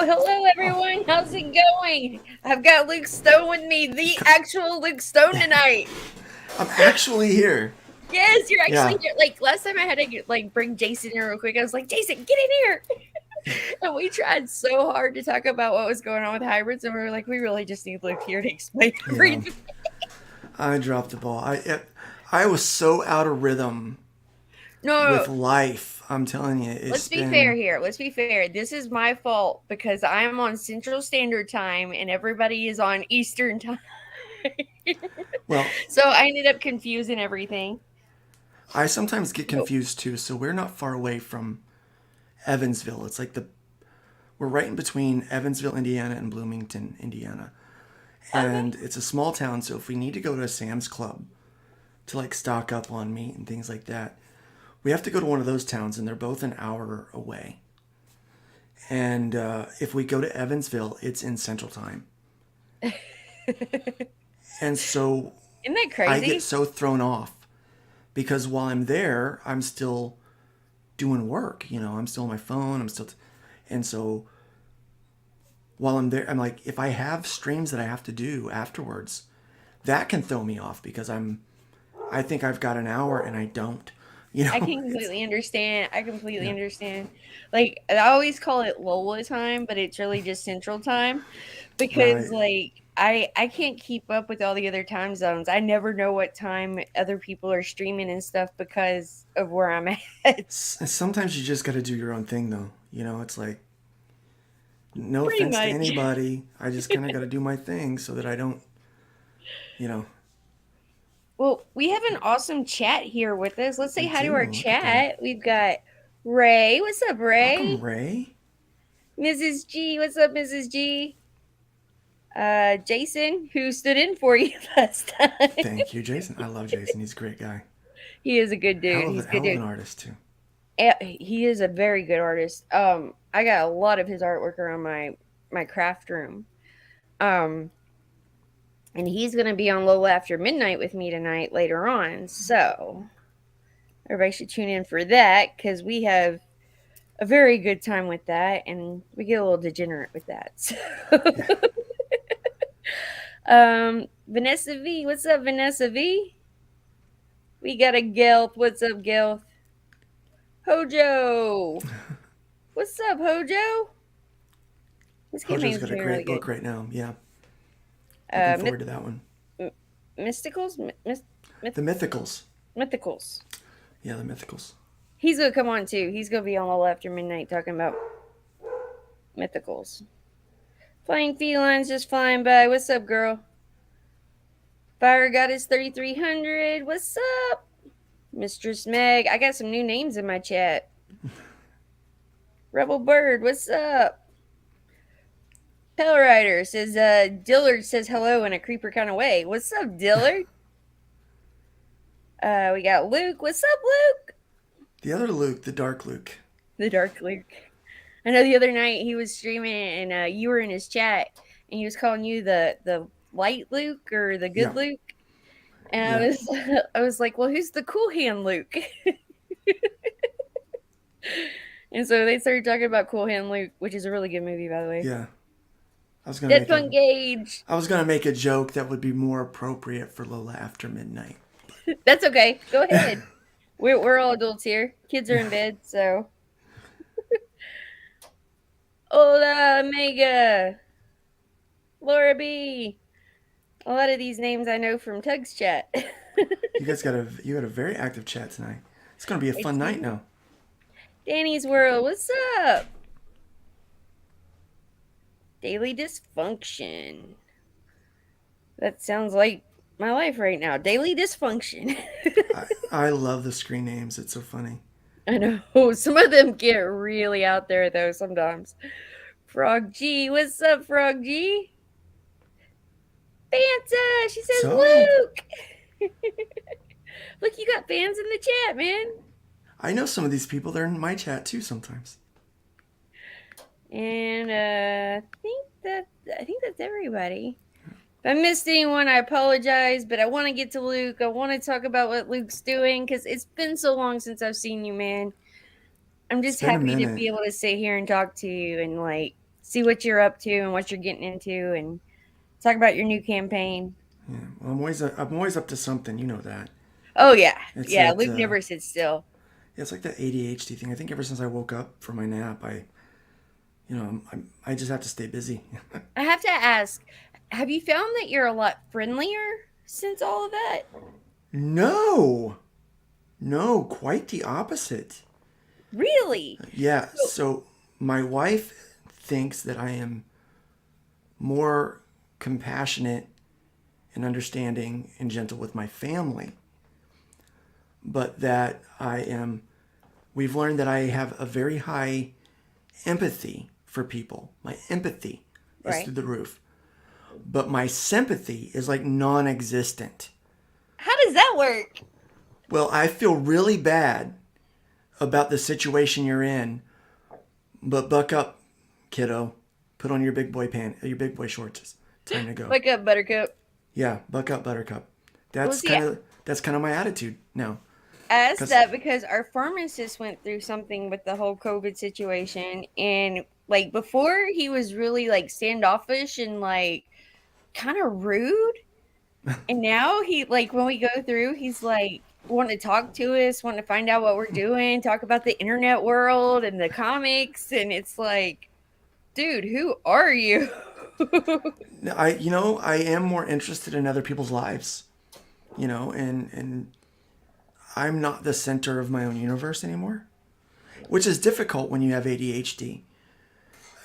hello everyone. How's it going? I've got Luke Stone with me, the actual Luke Stone tonight. I'm actually here. Yes, you're actually Yeah. here. Like last time I had to bring Jason in real quick. I was like, Jason, get in here. And we tried so hard to talk about what was going on with hybrids, and we were like, we really just need Luke here to explain Yeah. everything. I dropped the ball. I was so out of rhythm No, with life. I'm telling you, it's let's be fair been. here. Let's be fair. This is my fault because I'm on Central Standard Time and everybody is on Eastern Time. Well, So I ended up confusing everything. I sometimes get confused too. So we're not far away from Evansville. It's like we're right in between Evansville, Indiana, and Bloomington, Indiana, Okay. and it's a small town. So if we need to go to a Sam's Club to like stock up on meat and things like that, we have to go to one of those towns, and they're both an hour away. And if we go to Evansville, it's in Central Time. And so Isn't that I get crazy? so thrown off because while I'm there, I'm still doing work. I'm still on my phone. And so while I'm there, I'm like, if I have streams that I have to do afterwards, that can throw me off because I think I've got an hour and I don't. I can It's completely understand. I completely yeah, understand. Like I always call it Lola time, but it's really just Central Time because right. I can't keep up with all the other time zones. I never know what time other people are streaming and stuff because of where I'm at. Sometimes you just got to do your own thing, though. It's like no Pretty offense to much. anybody. I just kind of got to do my thing so that I don't, you know. Well, we have an awesome chat here with us. Let's say We hi to our do. Look at that. chat. We've got Ray. What's up, Welcome, Ray? Ray. Mrs. G. What's up, Mrs. G? Jason, who stood in for you last time. Thank you, Jason. I love Jason. He's a great guy. He is a good dude. He's a good Hell of an dude. artist too. He is a very good artist. I got a lot of his artwork around my craft room. Um, and he's gonna be on Lola After Midnight with me tonight later on. So everybody should tune in for that because we have a very good time with that, and we get a little degenerate with that. So. Yeah. Vanessa V, what's up, Vanessa V? We got a Gelth. What's up, Gelth? Hojo. What's up, Hojo? This campaign Hojo's is got a doing really great good. book right now. Yeah, looking forward to that one. Mysticals? The Mythicals. Mythicals. Yeah, the Mythicals. He's going to come on too. He's going to be on All After Midnight talking about mythicals. Flying felines just flying by. What's up, girl? Fire Goddess 3300. What's up? Mistress Meg. I got some new names in my chat. Rebel Bird. What's up? Pell Rider says, Dillard says hello in a creeper kind of way. What's up, Dillard? We got Luke. What's up, Luke? The other Luke, the Dark Luke. The Dark Luke. I know the other night he was streaming and you were in his chat and he was calling you the light Luke or the good Yeah, Luke. And yeah, I was like, well, who's the cool hand Luke? And so they started talking about Cool Hand Luke, which is a really good movie, by the way. yeah. I was gonna Dead make a Punk Gage. I was gonna make a joke that would be more appropriate for Lola After Midnight. That's okay. Go ahead. We're all adults here. Kids are in bed, so. Hola, Omega. Laura B. A lot of these names I know from Tug's chat. You got a very active chat tonight. It's gonna be a I fun night do. now. Danny's World, what's up? Daily Dysfunction. That sounds like my life right now. Daily Dysfunction. I love the screen names. It's so funny. I know. Some of them get really out there, though, sometimes. Frog G, what's up, Frog G? Fanta, she says So Luke. Look, you got fans in the chat, man. I know some of these people. They're in my chat too sometimes. And I think that's everybody. If I missed anyone, I apologize, but I want to get to Luke. I want to talk about what Luke's doing because it's been so long since I've seen you, man. I'm It's just been a happy to minute. be able to sit here and talk to you and see what you're up to and what you're getting into, and talk about your new campaign. Yeah, well, I'm always up to something. You know that. Oh yeah, It's yeah. that Luke never sits still. it's like that ADHD thing. I think ever since I woke up from my nap, I just have to stay busy. I have to ask, have you found that you're a lot friendlier since all of that? No, no, quite the opposite. Really? Yeah, So, so my wife thinks that I am more compassionate and understanding and gentle with my family, but that we've learned that I have a very high empathy for people. My empathy is right. through the roof, but my sympathy is like non existent. How does that work? Well, I feel really bad about the situation you're in, but buck up, kiddo. Put on your big boy shorts. It's time to go. Wake up, Buttercup. Yeah, buck up, Buttercup. Well, see, That's kind of my attitude now. I asked Cause that because our pharmacist went through something with the whole COVID situation, and like before, he was really like standoffish and like kind of rude. And now he like when we go through, he's like wanting to talk to us, wanting to find out what we're doing, talk about the internet world and the comics, and it's like, dude, who are you? I am more interested in other people's lives. And I'm not the center of my own universe anymore, which is difficult when you have ADHD.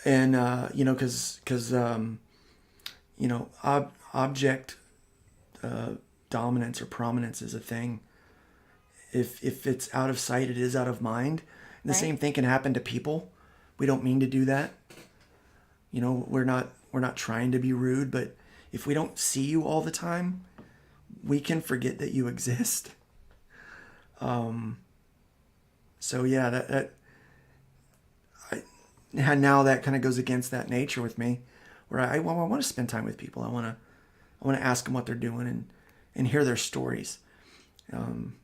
And because object dominance or prominence is a thing. If it's out of sight, it is out of mind. And the Right? same thing can happen to people. We don't mean to do that. We're not trying to be rude, but if we don't see you all the time, we can forget that you exist. So yeah, now that kind of goes against that nature with me, where I want to spend time with people. I want to ask them what they're doing and hear their stories. Um,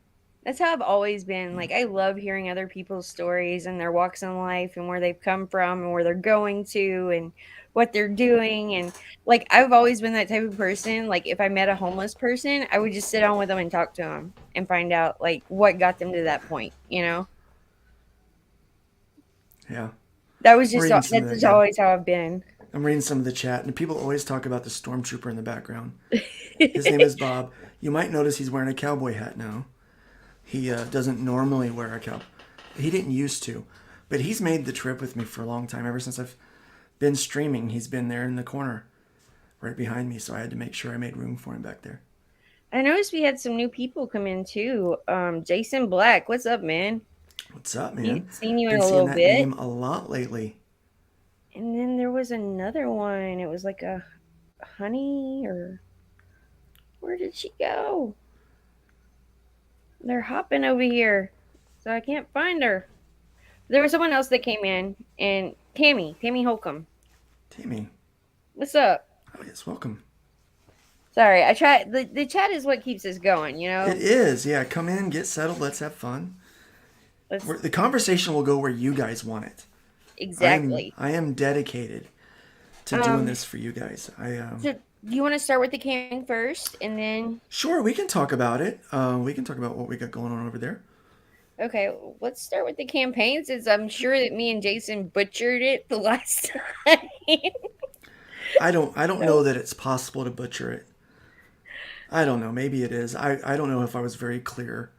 That's how I've always been. Like, I love hearing other people's stories and their walks in life and where they've come from and where they're going to and what they're doing. And like, I've always been that type of person. Like, if I met a homeless person, I would just sit down with them and talk to them and find out like what got them to that point, you know? yeah, That was I'm just, reading some of that's that. just Yeah, always how I've been. I'm reading some of the chat, and people always talk about the stormtrooper in the background. His name is Bob. You might notice he's wearing a cowboy hat now. He doesn't normally wear a cow. He didn't used to, but he's made the trip with me for a long time. Ever since I've been streaming, he's been there in the corner, right behind me. So I had to make sure I made room for him back there. I noticed we had some new people come in too. Jason Black, what's up, man? What's up, You man? seen you in Been a seeing little that bit. name a lot lately. And then there was another one. It was like a honey or where did she go? They're hopping over here. So I can't find her. There was someone else that came in and Tammy Holcomb. Tammy, What's up? oh yes, welcome. Sorry, I try the chat is what keeps us going, you It know? is, yeah. Come in, get settled. Let's have fun. Let's The conversation will go where you guys want it. exactly. I am dedicated to doing Um this for you guys. so do you want to start with the can first and then Sure, we can talk about it. We can talk about what we got going on over there. okay, let's start with the campaign since I'm sure that me and Jason butchered it the last time. I don't know So that it's possible to butcher it. I don't know. Maybe it is. I don't know if I was very clear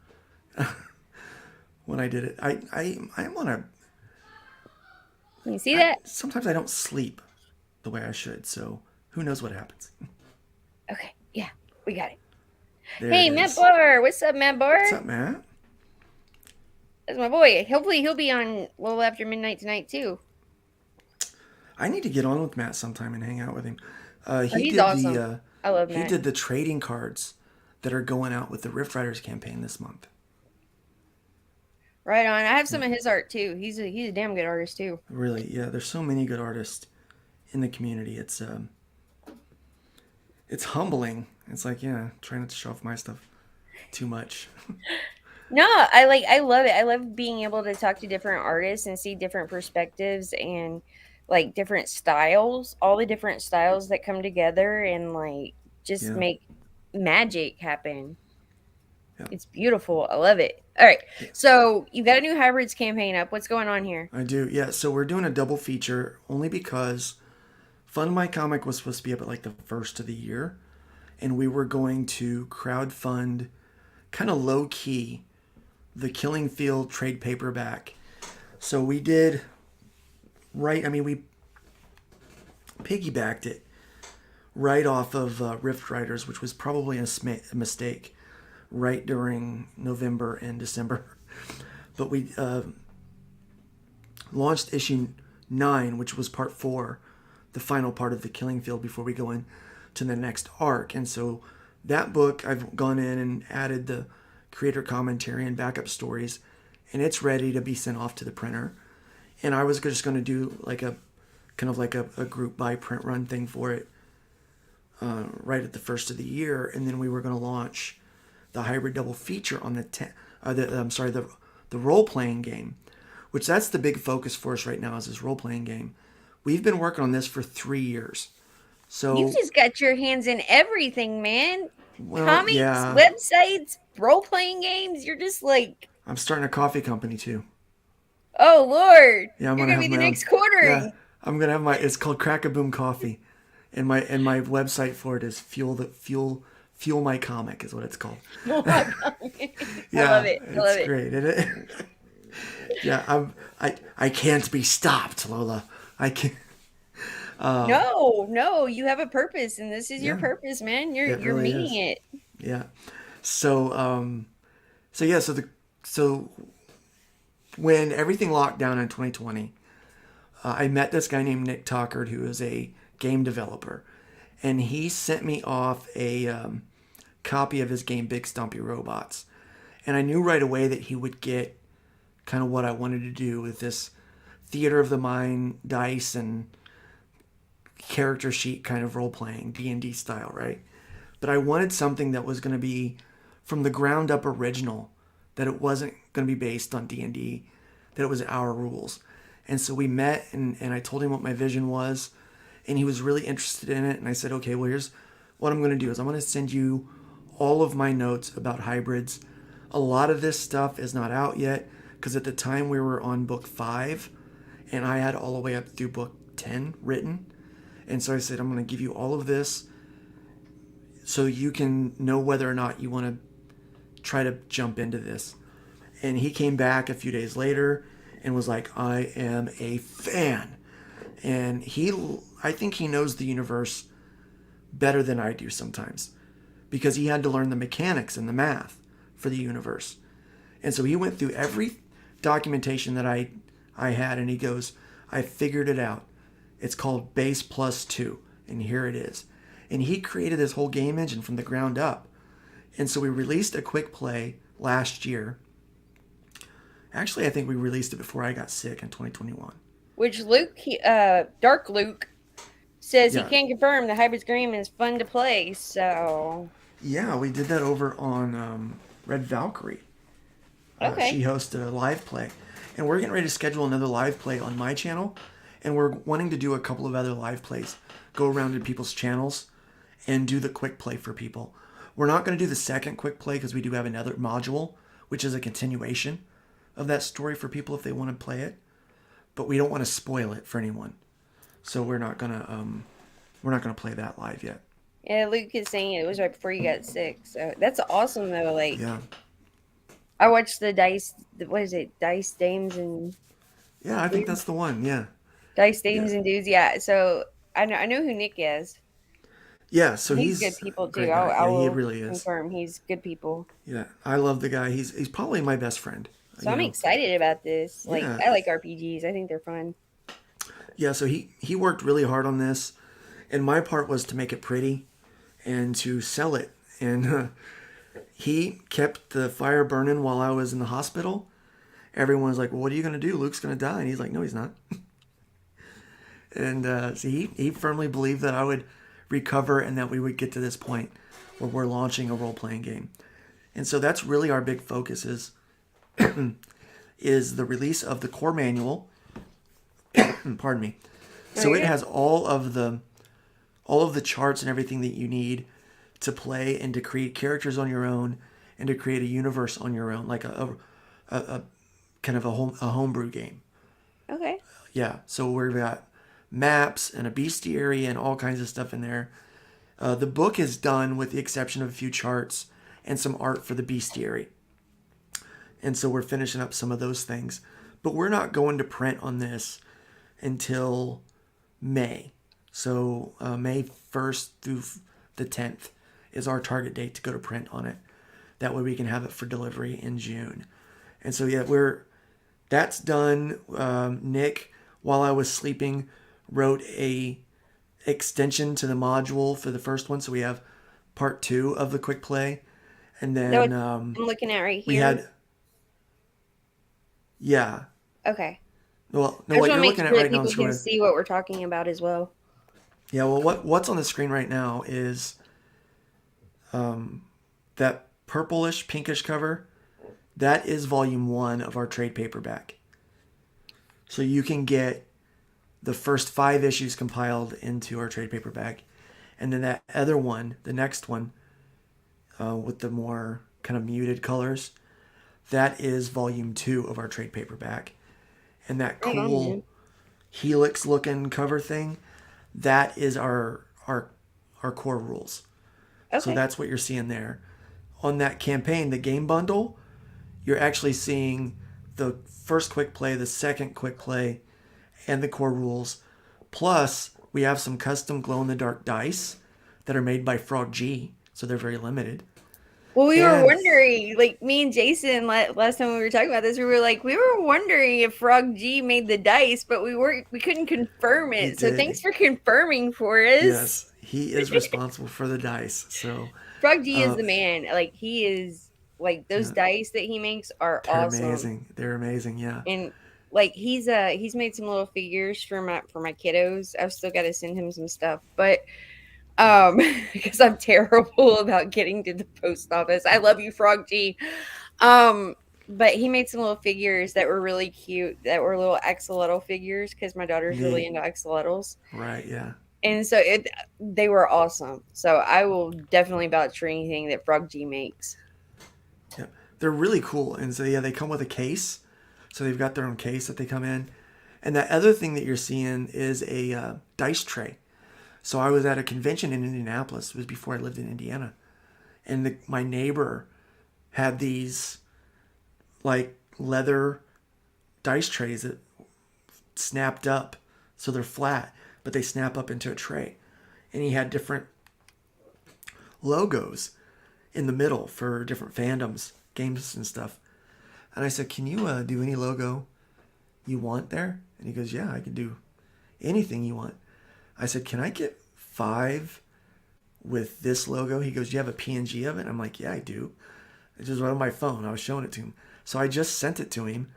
when I did it. I want to. can you see that? Sometimes I don't sleep the way I should. So who knows what happens? Okay, yeah, we got it. There it Hey, Matt is. Barr, what's up, Matt What's Barr? up, Matt? That's my boy. Hopefully, he'll be on Lola after midnight tonight too. I need to get on with Matt sometime and hang out with him. Oh, he's awesome. I love He Matt. did the trading cards that are going out with the Rift Riders campaign this month. Right on. I have some of his art too. He's a damn good artist too. Really, yeah. There's so many good artists in the community. It's humbling. It's like, yeah, try not to show off my stuff too much. No, I love it. I love being able to talk to different artists and see different perspectives and like different styles, all the different styles that come together and like just Yeah. make magic happen. Yeah. It's beautiful. I love it. All right. So you've got a new hybrids campaign up. What's going on here? I do. Yeah. So we're doing a double feature only because Fund My Comic was supposed to be up at like the first of the year, and we were going to crowd fund, kind of low key, the Killing Field trade paperback. So we did right. I mean, we piggybacked it right off of Rift Riders, which was probably a mistake, right during November and December. But we launched issue 9, which was part 4, the final part of the Killing Field before we go in to the next arc. And so that book, I've gone in and added the creator commentary and backup stories, and it's ready to be sent off to the printer. And I was just going to do like a kind of like a group buy print run thing for it right at the first of the year, and then we were going to launch the hybrid double feature on the role playing game, which that's the big focus for us right now is this role playing game. We've been working on this for 3 years. You So, just got your hands in everything, man. well, Comics, yeah, websites, role playing games. You're just like, I'm starting a coffee company too. oh Lord, Yeah, I'm you're gonna gonna have be the my own. next Yeah, quartering. I'm gonna have my. It's called Crack a Boom Coffee, and my website for it is fuel my comic is what it's called. Oh my God. I love Yeah, it. I love it's it. great, isn't it? Yeah, I can't be stopped, Lola. I can't. No, no, you have a purpose, and this is your Yeah, purpose, man. You're it you're really meeting is. it. Yeah. So so yeah, so when everything locked down in 2020, I met this guy named Nick Tockard, who is a game developer, and he sent me off a copy of his game Big Stumpy Robots, and I knew right away that he would get kind of what I wanted to do with this theater of the mind dice and character sheet kind of role playing D&D style, right? But I wanted something that was going to be from the ground up original, that it wasn't going to be based on D&D, that it was our rules. And so we met, and I told him what my vision was, and he was really interested in it. And I said, okay, well, here's what I'm going to do is I'm going to send you all of my notes about hybrids. A lot of this stuff is not out yet because at the time we were on book 5 and I had all the way up through book 10 written. And so I said, I'm going to give you all of this so you can know whether or not you want to try to jump into this. And he came back a few days later and was like, I am a fan. And I think he knows the universe better than I do sometimes because he had to learn the mechanics and the math for the universe. And so he went through every documentation that I had, and he goes, I figured it out. It's called Base Plus 2, and here it is. And he created this whole game engine from the ground up. And so we released a quick play last year. Actually, I think we released it before I got sick in 2021. Which Dark Luke says he Yeah. can confirm the Hybrid's game is fun to play. So Yeah, we did that over on Red Valkyrie. She okay, hosted a live play. And we're getting ready to schedule another live play on my channel. And we're wanting to do a couple of other live plays. Go around to people's channels and do the quick play for people. We're not going to do the second quick play because we do have another module, which is a continuation of that story for people if they want to play it. But we don't want to spoil it for anyone. So we're not gonna play that live yet. yeah, Luke is saying it was right before you got sick. So that's awesome though. Like Yeah. I watched the Dice. What is it? Dice Dames and Yeah, I think that's the one. Yeah. Dice Yeah. Dames and Dudes. Yeah. So I know who Nick is. Yeah, so He's good he's people a too. great guy. I Yeah, he will really is. confirm he's good people. Yeah. I love the guy. He's probably my best friend. So You I'm know. excited about this. Like Yeah. I like RPGs. I think they're fun. Yeah, so he worked really hard on this, and my part was to make it pretty and to sell it. And he kept the fire burning while I was in the hospital. Everyone was like, "Well, what are you gonna do? Luke's gonna die," and he's like, "No, he's not." And so he firmly believed that I would recover and that we would get to this point where we're launching a role playing game. And so that's really our big focus is the release of the core manual. Pardon me. So it Okay. has all of the charts and everything that you need to play and to create characters on your own and to create a universe on your own, like a kind of a homebrew game. Okay. Yeah. So we've got maps and a bestiary and all kinds of stuff in there. The book is done with the exception of a few charts and some art for the bestiary. And so we're finishing up some of those things. But we're not going to print on this until May. So May 1st through the 10th is our target date to go to print on it. That way we can have it for delivery in June. And so yeah, that's done. Nick, while I was sleeping, wrote a extension to the module for the first one. So we have part two of the quick play, and Is that then what I'm looking at right we here? had yeah. Okay. Well, no, I just what want to you're make looking at sure that right now on the people can screen. see what we're talking about as well. Yeah, well, what's on the screen right now is that purplish pinkish cover. That is volume one of our trade paperback. So you can get the first 5 issues compiled into our trade paperback, and then that other one, the next one, with the more kind of muted colors, that is volume two of our trade paperback. And that Right on, man. cool helix looking cover thing, that is our core rules. So Okay. that's what you're seeing there. On that campaign, the game bundle, you're actually seeing the first quick play, the second quick play, and the core rules. Plus, we have some custom glow in the dark dice that are made by Frog G, so they're very limited. Well, we were And wondering, like me and Jason, last time we were talking about this, we were wondering if Frog G made the dice, but we couldn't confirm he it. So did. thanks for confirming for us. Yes, he is responsible for the dice. So, Frog G is uh, the man. Like he is like those yeah, dice that he makes are they're awesome. amazing. They're amazing. Yeah. And like he's made some little figures for my kiddos. I've still got to send him some stuff, but um because I'm terrible about getting to the post office. I love you, Frog G. Um, but he made some little figures that were really cute, that were little axolotl figures because my daughter's really Neat. into axolotls. Right. Yeah. And so they were awesome. So I will definitely vouch for anything that Frog G makes. Yeah. They're really cool. And so, yeah, they come with a case. So they've got their own case that they come in. And that other thing that you're seeing is a dice tray. So I was at a convention in Indianapolis. It was before I lived in Indiana. And my neighbor had these like leather dice trays that snapped up. So they're flat, but they snap up into a tray. And he had different logos in the middle for different fandoms, games, and stuff. And I said, "Can you do any logo you want there?" And he goes, "Yeah, I can do anything you want." I said, "Can I get 5 with this logo?" He goes, "Do you have a PNG of it?" I'm like, "Yeah, I do." It just went on my phone. I was showing it to him. So I just sent it to him,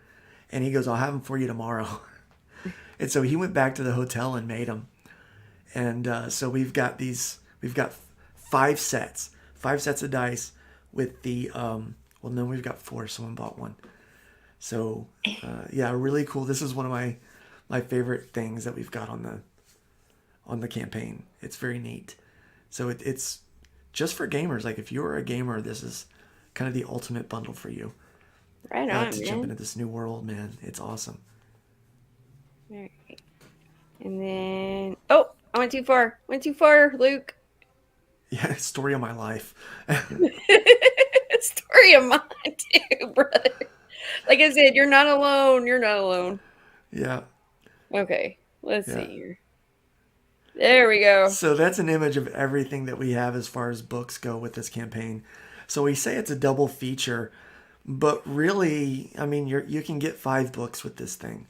and he goes, "I'll have them for you tomorrow." And so he went back to the hotel and made them. And so we've got 5 sets of dice with the, well, no, we've got 4. Someone bought one. So yeah, really cool. This is one of my favorite things that we've got on the campaign. It's very neat. So it's just for gamers. Like if you're a gamer, this is kind of the ultimate bundle for you Right on, to jump man. into this new world, man. It's awesome. All right. And then oh, I went too far. Went too far, Luke. Yeah, story of my life. Story of mine too, brother. Like I said, you're not alone. You're not alone. Yeah, Okay, let's yeah. see here. There we go. So that's an image of everything that we have as far as books go with this campaign. So we say it's a double feature, but really, I mean, you can get 5 books with this thing,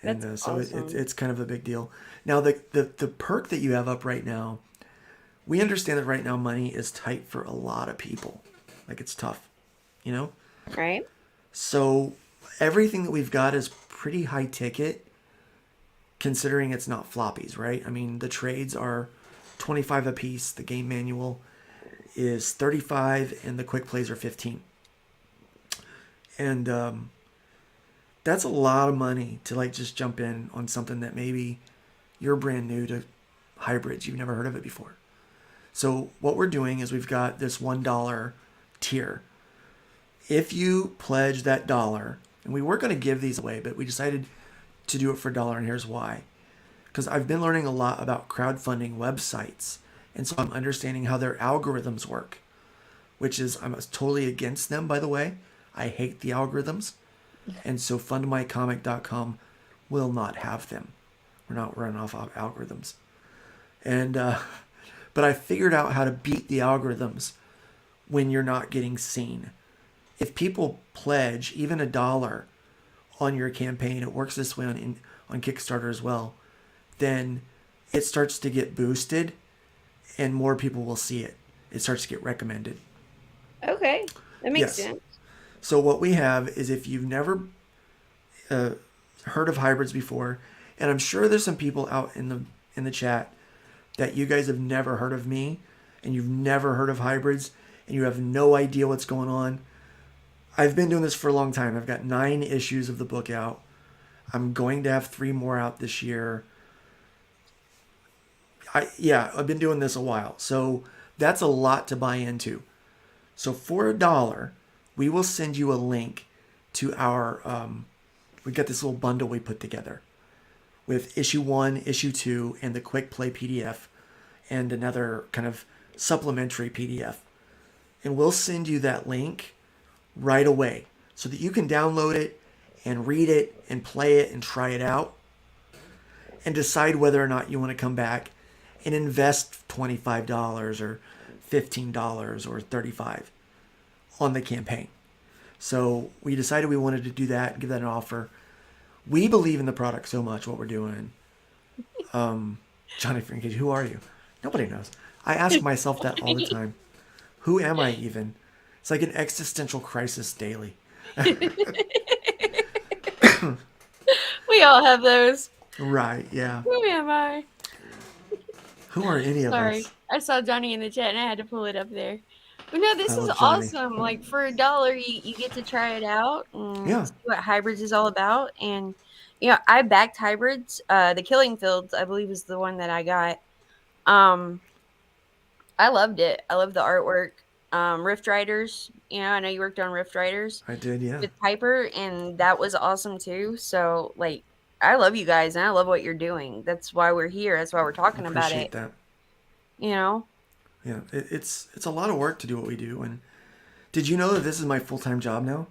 and That's so awesome. it's kind of a big deal. Now the perk that you have up right now, we understand that right now money is tight for a lot of people, like it's tough, you know. Right? So everything that we've got is pretty high ticket, considering it's not floppies, right? I mean, the trades are 25 a piece. The game manual is 35, and the quick plays are 15. And that's a lot of money to like just jump in on something that maybe you're brand new to hybrids. You've never heard of it before. So what we're doing is we've got this $1 tier. If you pledge that dollar, and we were going to give these away, but we decided to do it for a dollar, and here's why. Because I've been learning a lot about crowdfunding websites, and so I'm understanding how their algorithms work, which is, I'm totally against them, by the way. I hate the algorithms, and so fundmycomic.com will not have them. We're not running off of algorithms. And but I figured out how to beat the algorithms when you're not getting seen. If people pledge even a dollar on your campaign, it works this way on Kickstarter as well, then it starts to get boosted and more people will see it. It starts to get recommended. Okay, that makes Yes. sense. So what we have is, if you've never uh, heard of hybrids before, and I'm sure there's some people out in the chat that you guys have never heard of me, and you've never heard of hybrids, and you have no idea what's going on. I've been doing this for a long time. I've got 9 issues of the book out. I'm going to have 3 more out this year. I've been doing this a while. So that's a lot to buy into. So for a dollar, we will send you a link to our we got this little bundle we put together with issue 1, issue 2, and the quick play PDF, and another kind of supplementary PDF. And we'll send you that link right away so that you can download it and read it and play it and try it out and decide whether or not you want to come back and invest $25 or $15 or $35 on the campaign. So we decided we wanted to do that and give that an offer. We believe in the product so much, what we're doing. Johnny Frankage, who are you? Nobody knows. I ask myself that all the time. Who am I even? It's like an existential crisis daily. We all have those. Right, yeah. Who am I? Who are any of Sorry, us? I saw Johnny in the chat and I had to pull it up there. But no, I this is love Johnny. awesome. Like for a dollar, you get to try it out and Yeah, see what hybrids is all about. And I backed hybrids. The Killing Fields, I believe, is the one that I got. Um, I loved it. I love the artwork. Rift Riders, I know you worked on Rift Riders I did, yeah. with Piper, and that was awesome too. So, like, I love you guys, and I love what you're doing. That's why we're here. That's why we're I talking about appreciate it. that. You know, Yeah, it's a lot of work to do what we do. And did you know that this is my full-time job now?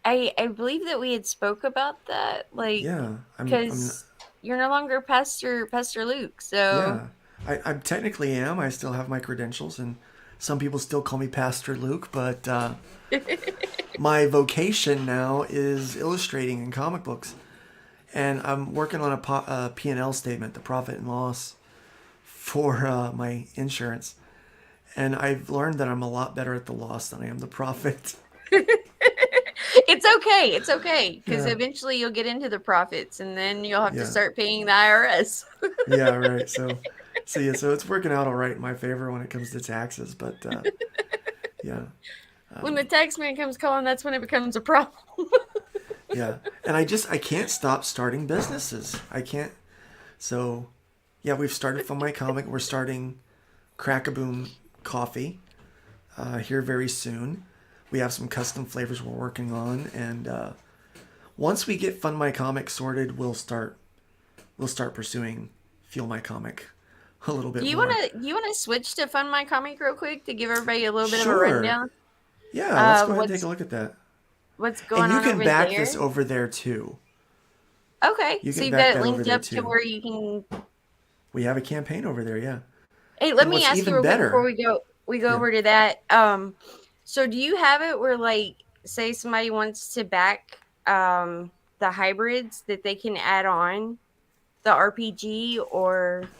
I believe that we had spoke about that, like, Yeah, I'm because you're no longer Pastor Luke. So, yeah. I technically am. I still have my credentials, and some people still call me Pastor Luke, but my vocation now is illustrating in comic books. And I'm working on a P&L statement, the profit and loss, for my insurance. And I've learned that I'm a lot better at the loss than I am the profit. it's okay. It's okay because Yeah, eventually you'll get into the profits, and then you'll have to yeah, start paying the IRS. yeah, right. So it's working out all right in my favor when it comes to taxes, but yeah, When the tax man comes calling, that's when it becomes a problem. yeah. And I can't stop starting businesses. I can't. So yeah, we've started from my comic. We're starting Crack-a-Boom Coffee here very soon. We have some custom flavors we're working on, and once we get Fund My Comic sorted, we'll start pursuing Fuel My Comic a little Do bit you more. want to switch to Fund My Comic real quick to give everybody a little bit of a Sure. rundown Yeah, let's of go ahead and take a look at that. what's And going you on can over back there? this over there too. Okay, You so can you've back got it that over linked there up to too. where you can. We have a campaign over there, yeah. Hey, let And me what's ask you even real quick before better, we go yeah, over to that. So do you have it where, like, say somebody wants to back the hybrids that they can add on the RPG or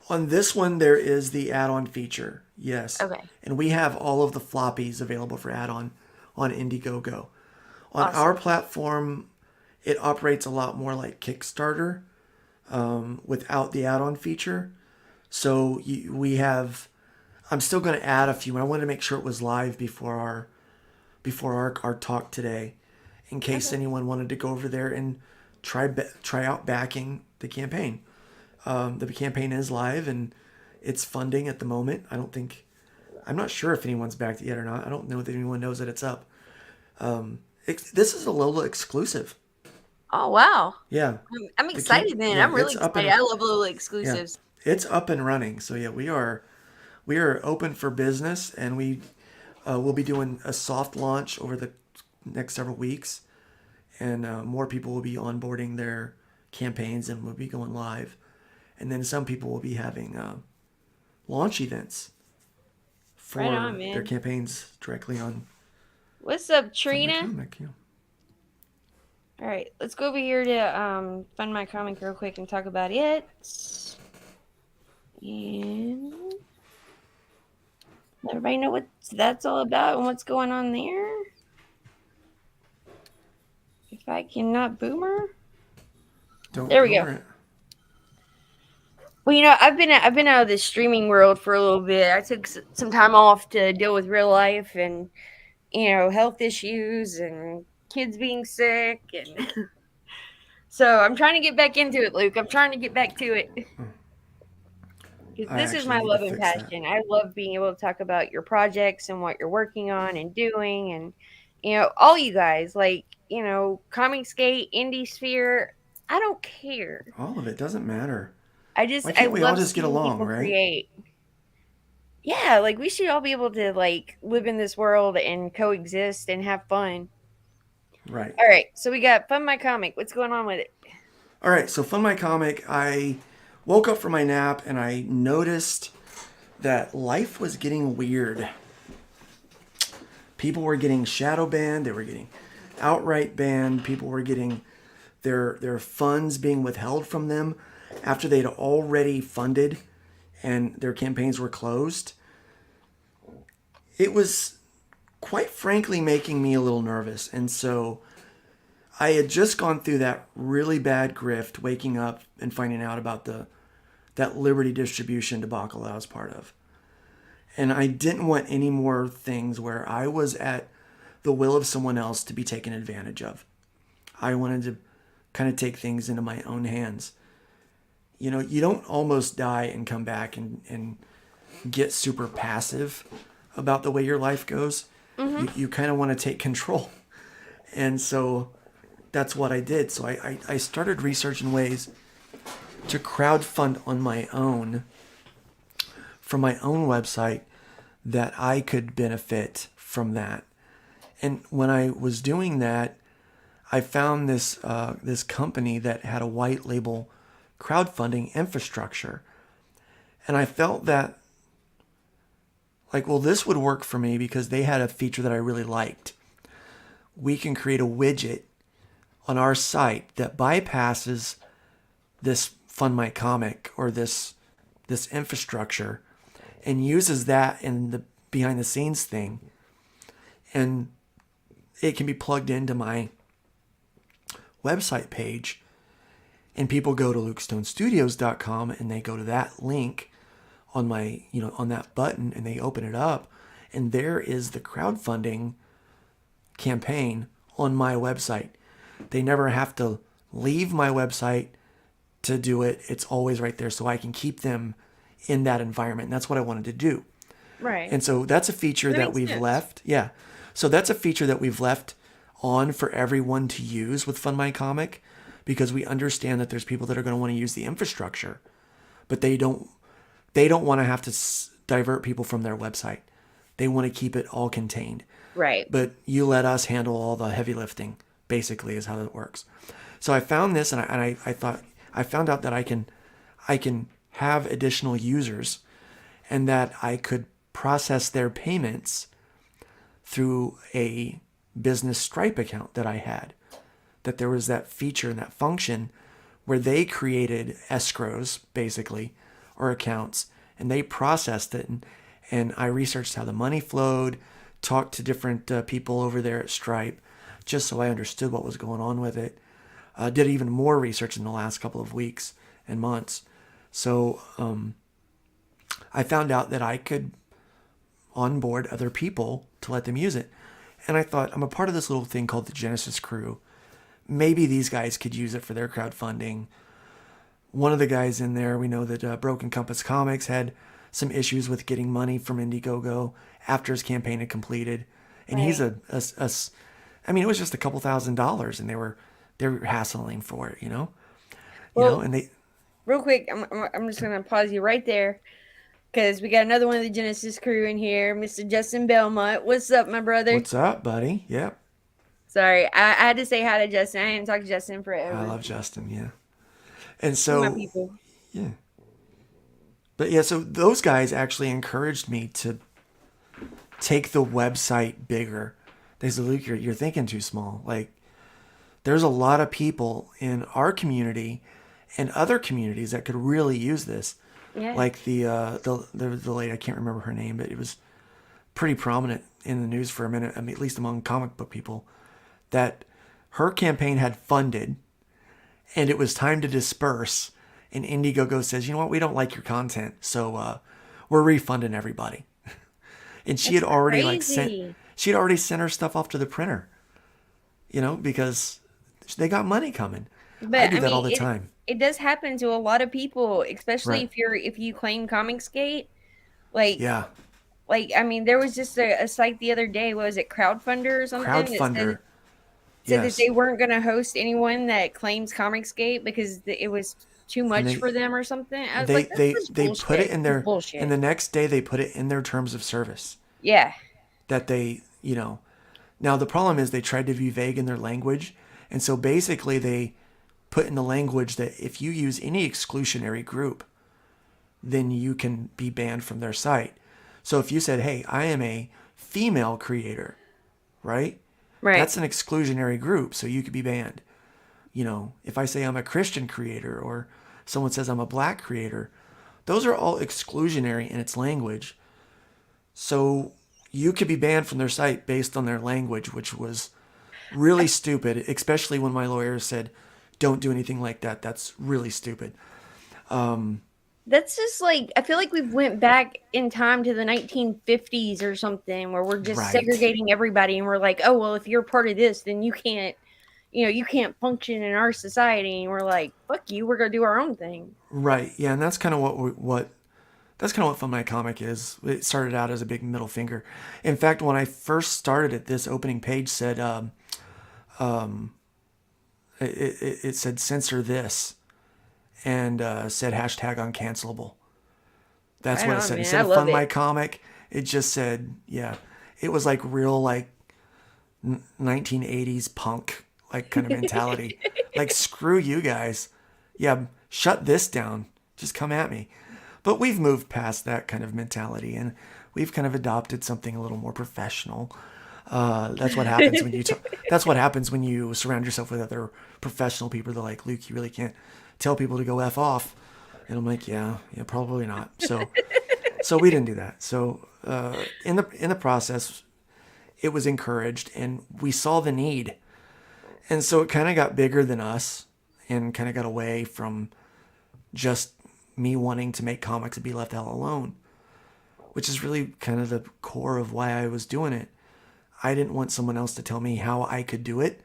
on this one there is the add-on feature, yes. okay, And we have all of the floppies available for add-on on Indiegogo. On our awesome. platform, it operates a lot more like Kickstarter without the add-on feature. So we have. I'm still going to add a few. I wanted to make sure it was live before our talk today, in case Okay. anyone wanted to go over there and try out backing the campaign. The campaign is live and it's funding at the moment. I'm not sure if anyone's backed it yet or not. I don't know if anyone knows that it's up. This is a Lola exclusive. Oh wow. Yeah, I'm excited then. I'm really it's up excited. and I love Lola yeah, exclusives. it's up and running. So yeah, we are open for business, and we will be doing a soft launch over the next several weeks, and more people will be onboarding their campaigns and will be going live, and then some people will be having launch events Right on, for their man. campaigns directly on What's up, Fund My Trina? Comic. Yeah. All right, let's go over here to Fund My Comic real quick and talk about it. And let everybody know what that's all about and what's going on there. If I cannot boomer. Don't There we go. boomer it. Well, I've been out of the streaming world for a little bit. I took some time off to deal with real life and health issues and kids being sick, and so I'm trying to get back into it, Luke. I'm trying to get back to it because I this is actually my need to love and fix that. passion. I love being able to talk about your projects and what you're working on and doing, and all you guys like Comic Skate, Indie Sphere. I don't care. All of it doesn't matter. I Why I can't we all love just get seeing along, people right? create. Yeah, like we should all be able to like live in this world and coexist and have fun. Right. All right, so we got Fun My Comic. What's going on with it? All right. So Fund My Comic. I woke up from my nap and I noticed that life was getting weird. People were getting shadow banned. They were getting outright banned. People were getting their funds being withheld from them after they'd already funded and their campaigns were closed. It was quite frankly making me a little nervous. And so I had just gone through that really bad grift, waking up and finding out about the that Liberty distribution debacle that I was part of. And I didn't want any more things where I was at the will of someone else to be taken advantage of. I wanted to kind of take things into my own hands. You don't almost die and come back and get super passive about the way your life goes. Mm-hmm. You kind of want to take control. And so that's what I did. So I started researching ways to crowdfund on my own from my own website that I could benefit from that. And when I was doing that, I found this company that had a white label crowdfunding infrastructure, and I felt that like, well, this would work for me because they had a feature that I really liked. We can create a widget on our site that bypasses this Fund My Comic or this infrastructure and uses that in the behind the scenes thing, and it can be plugged into my website page, and people go to lukestonestudios.com and they go to that link on my on that button and they open it up, and there is the crowdfunding campaign on my website. They never have to leave my website to do it. It's always right there, so I can keep them in that environment. And that's what I wanted to do. Right. And so that's a feature That that makes we've sense. left. Yeah. So that's a feature that we've left on for everyone to use with Fund My Comic, because we understand that there's people that are going to want to use the infrastructure, but they don't want to have to divert people from their website. They want to keep it all contained. Right. But you let us handle all the heavy lifting, basically, is how that works. So I found this, and I thought I found out that I can have additional users, and that I could process their payments through a business Stripe account that I had. That there was that feature and that function where they created escrows, basically, or accounts, and they processed it. And I researched how the money flowed, talked to different people over there at Stripe, just so I understood what was going on with it. Did even more research in the last couple of weeks and months. So I found out that I could onboard other people to let them use it. And I thought, I'm a part of this little thing called the Genesis Crew maybe these guys could use it for their crowdfunding. One of the guys in there, we know that Broken Compass Comics had some issues with getting money from Indiegogo after his campaign had completed, and he's Right. I mean, it was just a couple $1,000s, and they were hassling for it, Well, and they real quick, I'm just gonna pause you right there because we got another one of the Genesis crew in here, Mr. Justin Belmont. What's up, my brother? what's up, buddy? Yep, Sorry, I had to say hi to Justin. I hadn't talked to Justin I forever. love Justin. Yeah, and One of my so people. yeah, but yeah, so those guys actually encouraged me to take the website bigger. They said, Luke, you're thinking too small. Like, there's a lot of people in our community and other communities that could really use this. Yeah. Like the lady, I can't remember her name, but it was pretty prominent in the news for a minute. I mean, at least among comic book people, that her campaign had funded, and it was time to disperse. And Indiegogo says, you know what, we don't like your content, so we're refunding everybody. And she That's had already crazy. sent her stuff off to the printer, because they got money coming. I But do I that all mean, the it time. it does happen to a lot of people, especially Right. if you claim Comicsgate. Like Yeah. I mean, there was just a site the other day. What was it, Crowdfunder or something? That Crowdfunder. said that Yes. they weren't going to host anyone that claims Comicsgate because it was too And much they for them or something. I was they like, that's they such they put it bullshit. in It's their and bullshit. the next day they put it in their terms of service Yeah. that they. Now the problem is they tried to be vague in their language, and so basically they put in the language that if you use any exclusionary group, then you can be banned from their site. So if you said, "Hey, I am a female creator," right? Right. That's an exclusionary group, so you could be banned. If I say I'm a Christian creator or someone says I'm a black creator, those are all exclusionary in its language. So you could be banned from their site based on their language, which was really stupid, especially when my lawyer said, don't do anything like that. That's really stupid. That's just like I feel like we've went back in time to the 1950s or something where we're just Right. segregating everybody and we're like, "Oh, well, if you're part of this, then you can't function in our society." And we're like, "Fuck you, we're going to do our own thing." Right. Yeah, and that's kind of what that's kind of what Fun My Comic is. It started out as a big middle finger. In fact, when I first started it, this opening page said it said censor this and said hashtag uncancelable. That's Right what it on, said. man. Instead I of love Fund it. My Comic, it just said, yeah. It was like real, like 1980s punk, like kind of mentality. Like, screw you guys. Yeah, shut this down. Just come at me. But we've moved past that kind of mentality, and we've kind of adopted something a little more professional. That's what happens when that's what happens when you surround yourself with other professional people. They're like, Luke, you really can't tell people to go f off, and I'm like, yeah, probably not. So we didn't do that. So in the process, it was encouraged, and we saw the need, and so it kind of got bigger than us, and kind of got away from just me wanting to make comics and be left out alone, which is really kind of the core of why I was doing it. I didn't want someone else to tell me how I could do it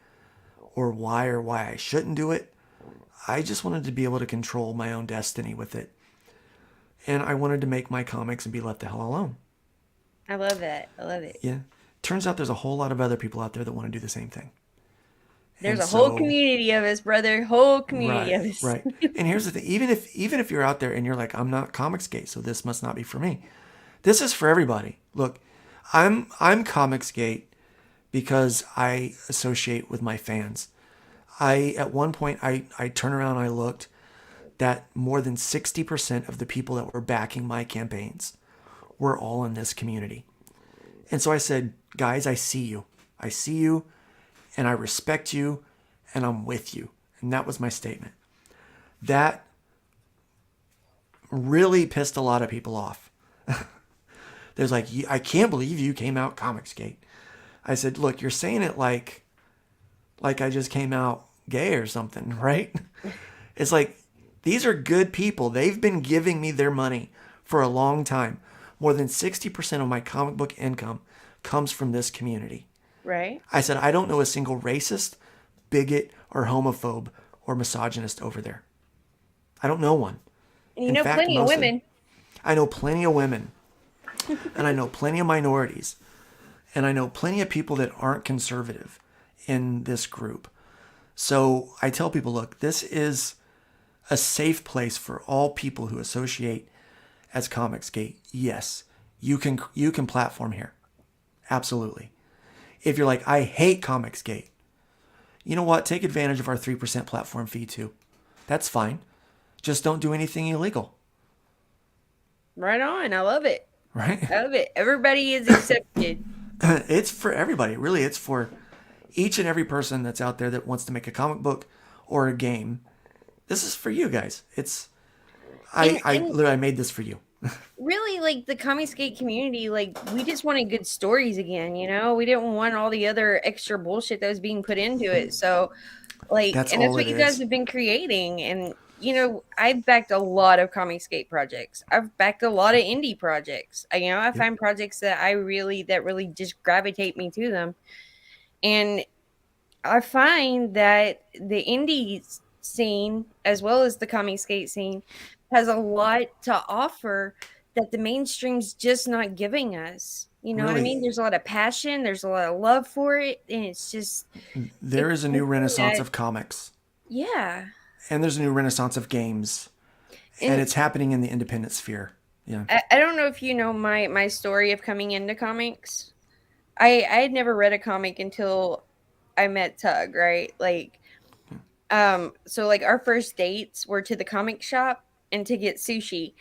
or why I shouldn't do it. I just wanted to be able to control my own destiny with it. And I wanted to make my comics and be left the hell alone. I love that. I love it. Yeah. Turns out there's a whole lot of other people out there that want to do the same thing. There's And a whole so, community of us, brother. Whole community right, of us. right. And here's the thing, even if you're out there and you're like, I'm not Comicsgate, so this must not be for me. This is for everybody. Look, I'm Comicsgate because I associate with my fans. At one point I turned around and I looked that more than 60% of the people that were backing my campaigns were all in this community. And so I said, guys, I see you. I see you and I respect you and I'm with you. And that was my statement. That really pissed a lot of people off. There's like, I can't believe you came out Comicsgate. I said, look, you're saying it like I just came out gay or something, right? It's like, these are good people. They've been giving me their money for a long time. More than 60% of my comic book income comes from this community. Right? I said, I don't know a single racist, bigot or homophobe or misogynist over there. I don't know one. And you In know, fact, plenty of most of, women. I know plenty of women, and I know plenty of minorities, and I know plenty of people that aren't conservative in this group. So I tell people, look, this is a safe place for all people who associate as Comicsgate. Yes, you can platform here. Absolutely. If you're like, I hate Comicsgate, you know what? Take advantage of our 3% platform fee too. That's fine. Just don't do anything illegal, Right on. I love it. right? I love it. Everybody is accepted. It's for everybody. Really, it's for each and every person that's out there that wants to make a comic book or a game. This is for you guys. It's I And literally made this for you. really, like the Comicsgate community, like we just wanted good stories again, you know? We didn't want all the other extra bullshit that was being put into it. So like, That's and that's all what it you guys is. have been creating. And you know, I've backed a lot of Comicsgate projects. I've backed a lot of indie projects. I Yep. find projects that really just gravitate me to them. And I find that the indie scene, as well as the comic skate scene, has a lot to offer that the mainstream's just not giving us. You know what I mean? Really, There's a lot of passion, there's a lot of love for it, and there it's is a new something renaissance that, of comics, yeah. and there's a new renaissance of games, and And it's happening in the independent sphere. Yeah. I don't know if you know my story of coming into comics. I had never read a comic until I met Tug, right? Like so like our first dates were to the comic shop and to get sushi.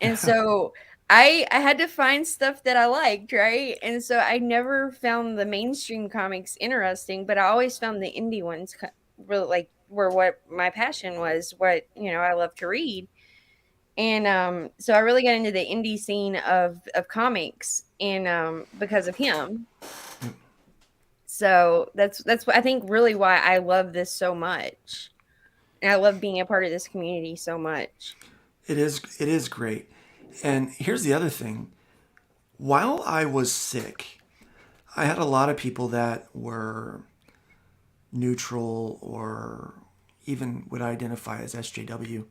And so I had to find stuff that I liked, right? And so I never found the mainstream comics interesting, but I always found the indie ones really like were what my passion was, what, you know, I love to read. And so I really got into the indie scene of comics and because of him. So that's I think really why I love this so much. And I love being a part of this community so much. It is great. And here's the other thing. While I was sick, I had a lot of people that were neutral or even would identify as SJW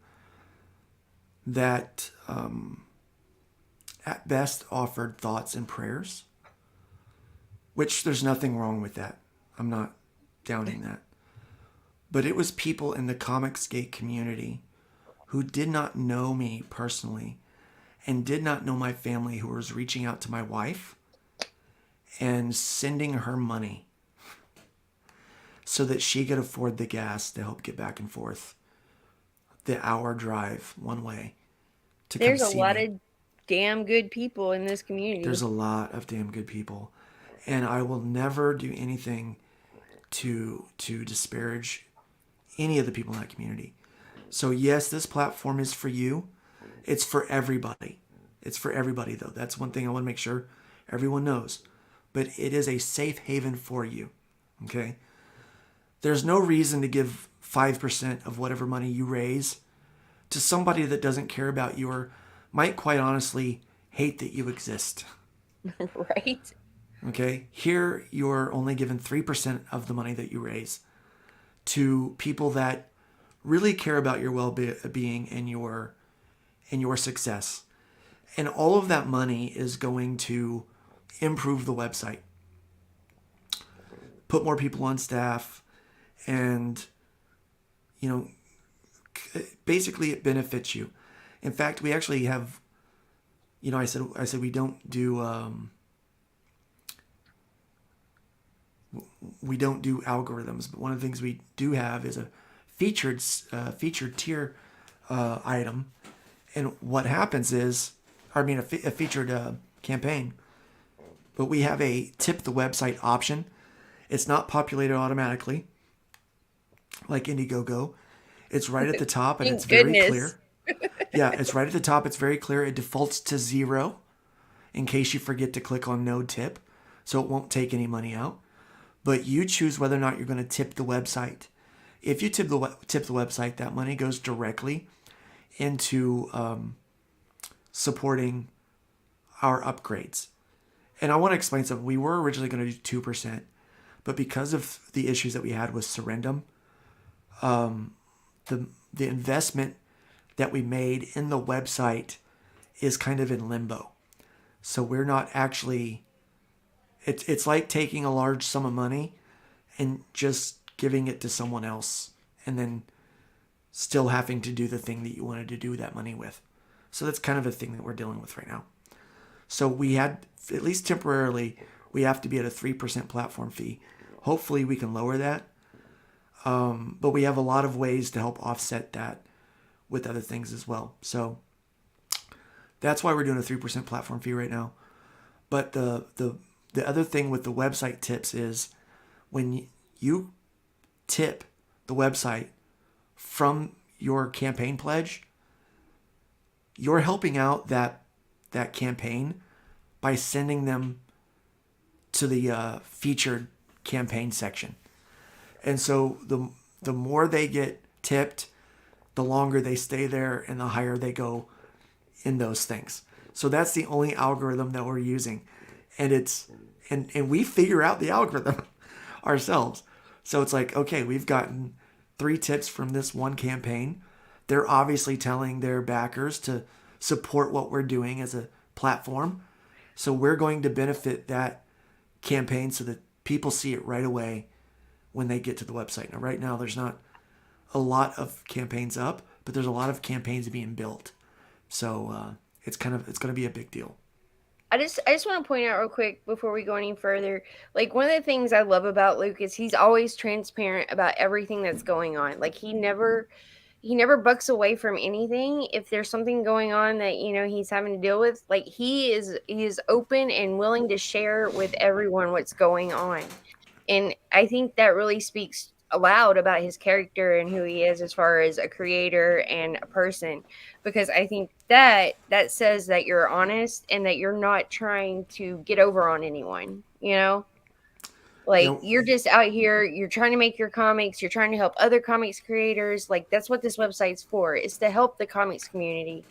that at best offered thoughts and prayers, which there's nothing wrong with that. I'm not downing that. But it was people in the Comicsgate community who did not know me personally and did not know my family who was reaching out to my wife and sending her money so that she could afford the gas to help get back and forth the hour drive one way to come There's a see lot me. of damn good people in this There's community. a lot of damn good people, and I will never do anything to disparage any of the people in that community. So yes, this platform is for you. It's for everybody. It's for everybody though. That's one thing I want to make sure everyone knows. But it is a safe haven for you. Okay? There's no reason to give 5% of whatever money you raise to somebody that doesn't care about you or might quite honestly hate that you exist. Right? Okay? Here you're only given 3% of the money that you raise to people that really care about your well-being and your success. And all of that money is going to improve the website, put more people on staff, and you know, basically it benefits you. In fact, we actually have, I said we don't do algorithms, but one of the things we do have is a featured tier item, and what happens is, a featured campaign, but we have a tip the website option. It's not populated automatically like Indiegogo. It's right at the top and it's Thank very goodness. clear. Yeah, it's right at the top. It's very clear. It defaults to 0 in case you forget to click on no tip, so it won't take any money out. But you choose whether or not you're going to tip the website. If you tip the website, that money goes directly into supporting our upgrades. And I want to explain something. We were originally going to do 2%, But because of the issues that we had with Surrendum, the investment that we made in the website is kind of in limbo. So we're not actually. It's like taking a large sum of money and just giving it to someone else, and then still having to do the thing that you wanted to do that money with. So that's kind of a thing that we're dealing with right now. So we had, at least temporarily, we have to be at a 3% platform fee. Hopefully we can lower that. But we have a lot of ways to help offset that with other things as well. So that's why we're doing a 3% platform fee right now. But the other thing with the website tips is when you tip the website from your campaign pledge, you're helping out that campaign by sending them to the featured campaign section. And so the more they get tipped, the longer they stay there and the higher they go in those things. So that's the only algorithm that we're using. And and we figure out the algorithm ourselves. So it's like, okay, we've gotten 3 tips from this one campaign. They're obviously telling their backers to support what we're doing as a platform. So we're going to benefit that campaign so that people see it right away when they get to the website. Now, right now, there's not a lot of campaigns up, but there's a lot of campaigns being built. So it's going to be a big deal. I just want to point out real quick before we go any further, like one of the things I love about Luke is he's always transparent about everything that's going on. Like he never bucks away from anything. If there's something going on that he's having to deal with, like he is open and willing to share with everyone what's going on. And I think that really speaks aloud about his character and who he is as far as a creator and a person, because I think that says that you're honest and that you're not trying to get over on anyone. You Like know, you're just out here, you're trying to make your comics, you're trying to help other comics creators. Like that's what this website's for, is to help the comics community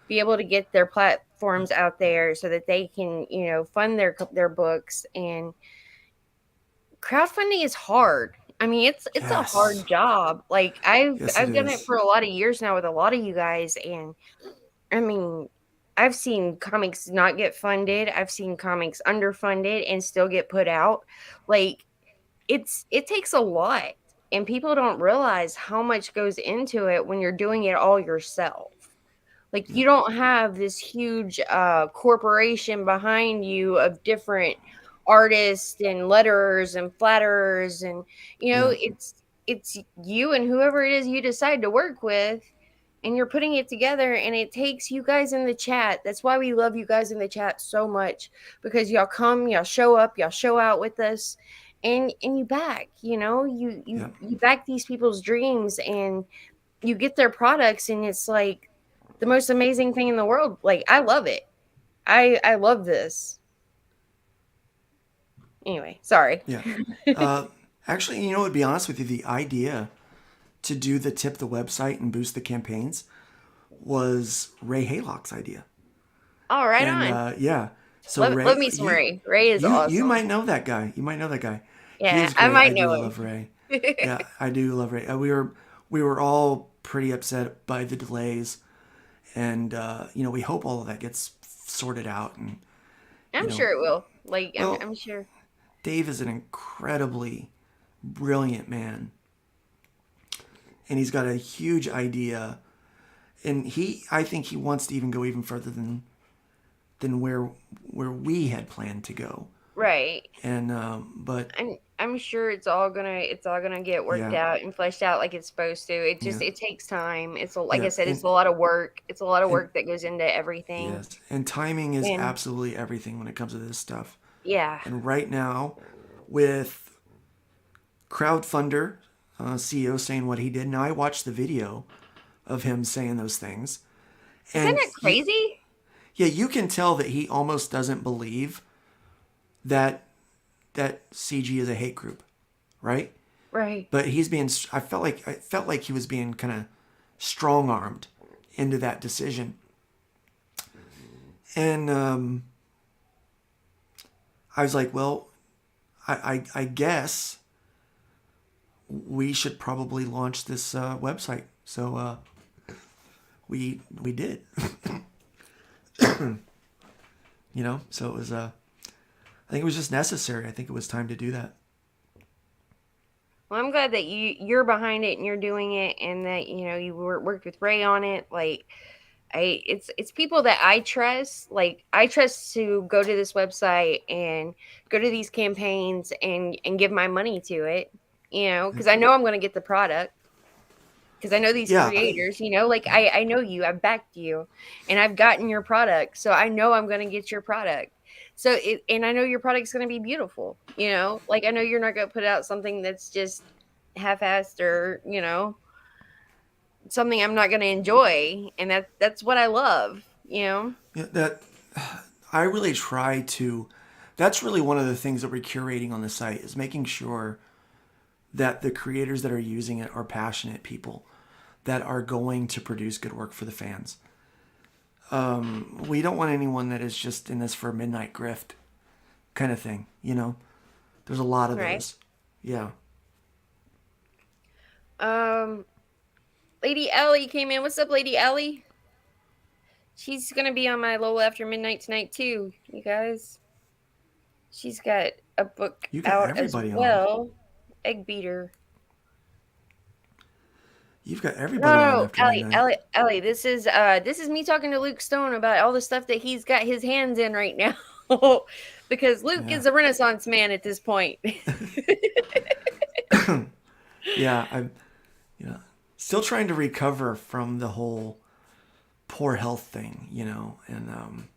be able to get their platforms out there so that they can, fund their books. And crowdfunding is hard. I mean, it's a yes, hard job. Like I've yes, it I've done it is. for a lot of years now with a lot of you guys, and I mean, I've seen comics not get funded. I've seen comics underfunded and still get put out. Like it takes a lot, and people don't realize how much goes into it when you're doing it all yourself. Like Yeah, you don't have this huge corporation behind you of different artists and letterers and flatterers, and yeah, it's you and whoever it is you decide to work with, and you're putting it together, and it takes you guys in the chat. That's why we love you guys in the chat so much, because y'all come, y'all show up, y'all show out with us, and you back, you you yeah. you back these people's dreams, and you get their products, and it's like the most amazing thing in the world. Like I love it. I love this. Anyway, sorry. Yeah. Uh, Actually, to be honest with you, the idea to do the tip the website and boost the campaigns was Ray Haylock's idea. All right And on. yeah, so Love Ray, me some Ray. Ray is you awesome. might know that guy. You might know that guy. He Yeah, is I great. I might do know love him. Ray. Yeah, I do love Ray. We were all pretty upset by the delays, and we hope all of that gets sorted out. And you I'm know, sure it will. Like I'm well, I'm sure. Dave is an incredibly brilliant man, and he's got a huge idea, and I think he wants to even go even further than where we had planned to go. Right. And but I'm sure it's all gonna get worked yeah, out and fleshed out like it's supposed to. It just yeah, it takes time. Like I yeah, said, it's a lot of work. It's a lot of and work that goes into everything. yes, and timing is And absolutely everything when it comes to this stuff. yeah. And right now, with crowdfunder CEO saying what he did, now I watched the video of him saying those things, Isn't and that crazy? yeah, you can tell that he almost doesn't believe that CG is a hate group, right? Right. But he's being. I felt like he was being kind of strong armed into that decision, and I was like, well, I guess we should probably launch this website. So we did. So it was I think it was just necessary. I think it was time to do that. Well, I'm glad that you're behind it and you're doing it, and that you worked with Ray on it. Like, it's people that I trust. Like, I trust to go to this website and go to these campaigns and give my money to it. Because I know I'm going to get the product. Because I know these Yeah, creators. Like I know you. I've backed you, and I've gotten your product, so I know I'm going to get your product. And I know your product's going to be beautiful. Like I know you're not going to put out something that's just half-assed, or something I'm not going to enjoy, and that's what I love. yeah, that I really try to. That's really one of the things that we're curating on the site is making sure that the creators that are using it are passionate people that are going to produce good work for the fans. We don't want anyone that is just in this for a midnight grift kind of thing. There's a lot of Right. those. Yeah. Um, Lady Ellie came in. What's up, Lady Ellie? She's gonna be on my Lola After Midnight tonight too, you guys. She's got a book You got out as everybody on. well. Egg Beater. You've got No, everybody no, on no, after Ellie, midnight. Ellie, Ellie. This is me talking to Luke Stone about all the stuff that he's got his hands in right now. Because Luke Yeah. is a Renaissance man at this point. Yeah, I'm still trying to recover from the whole poor health thing, and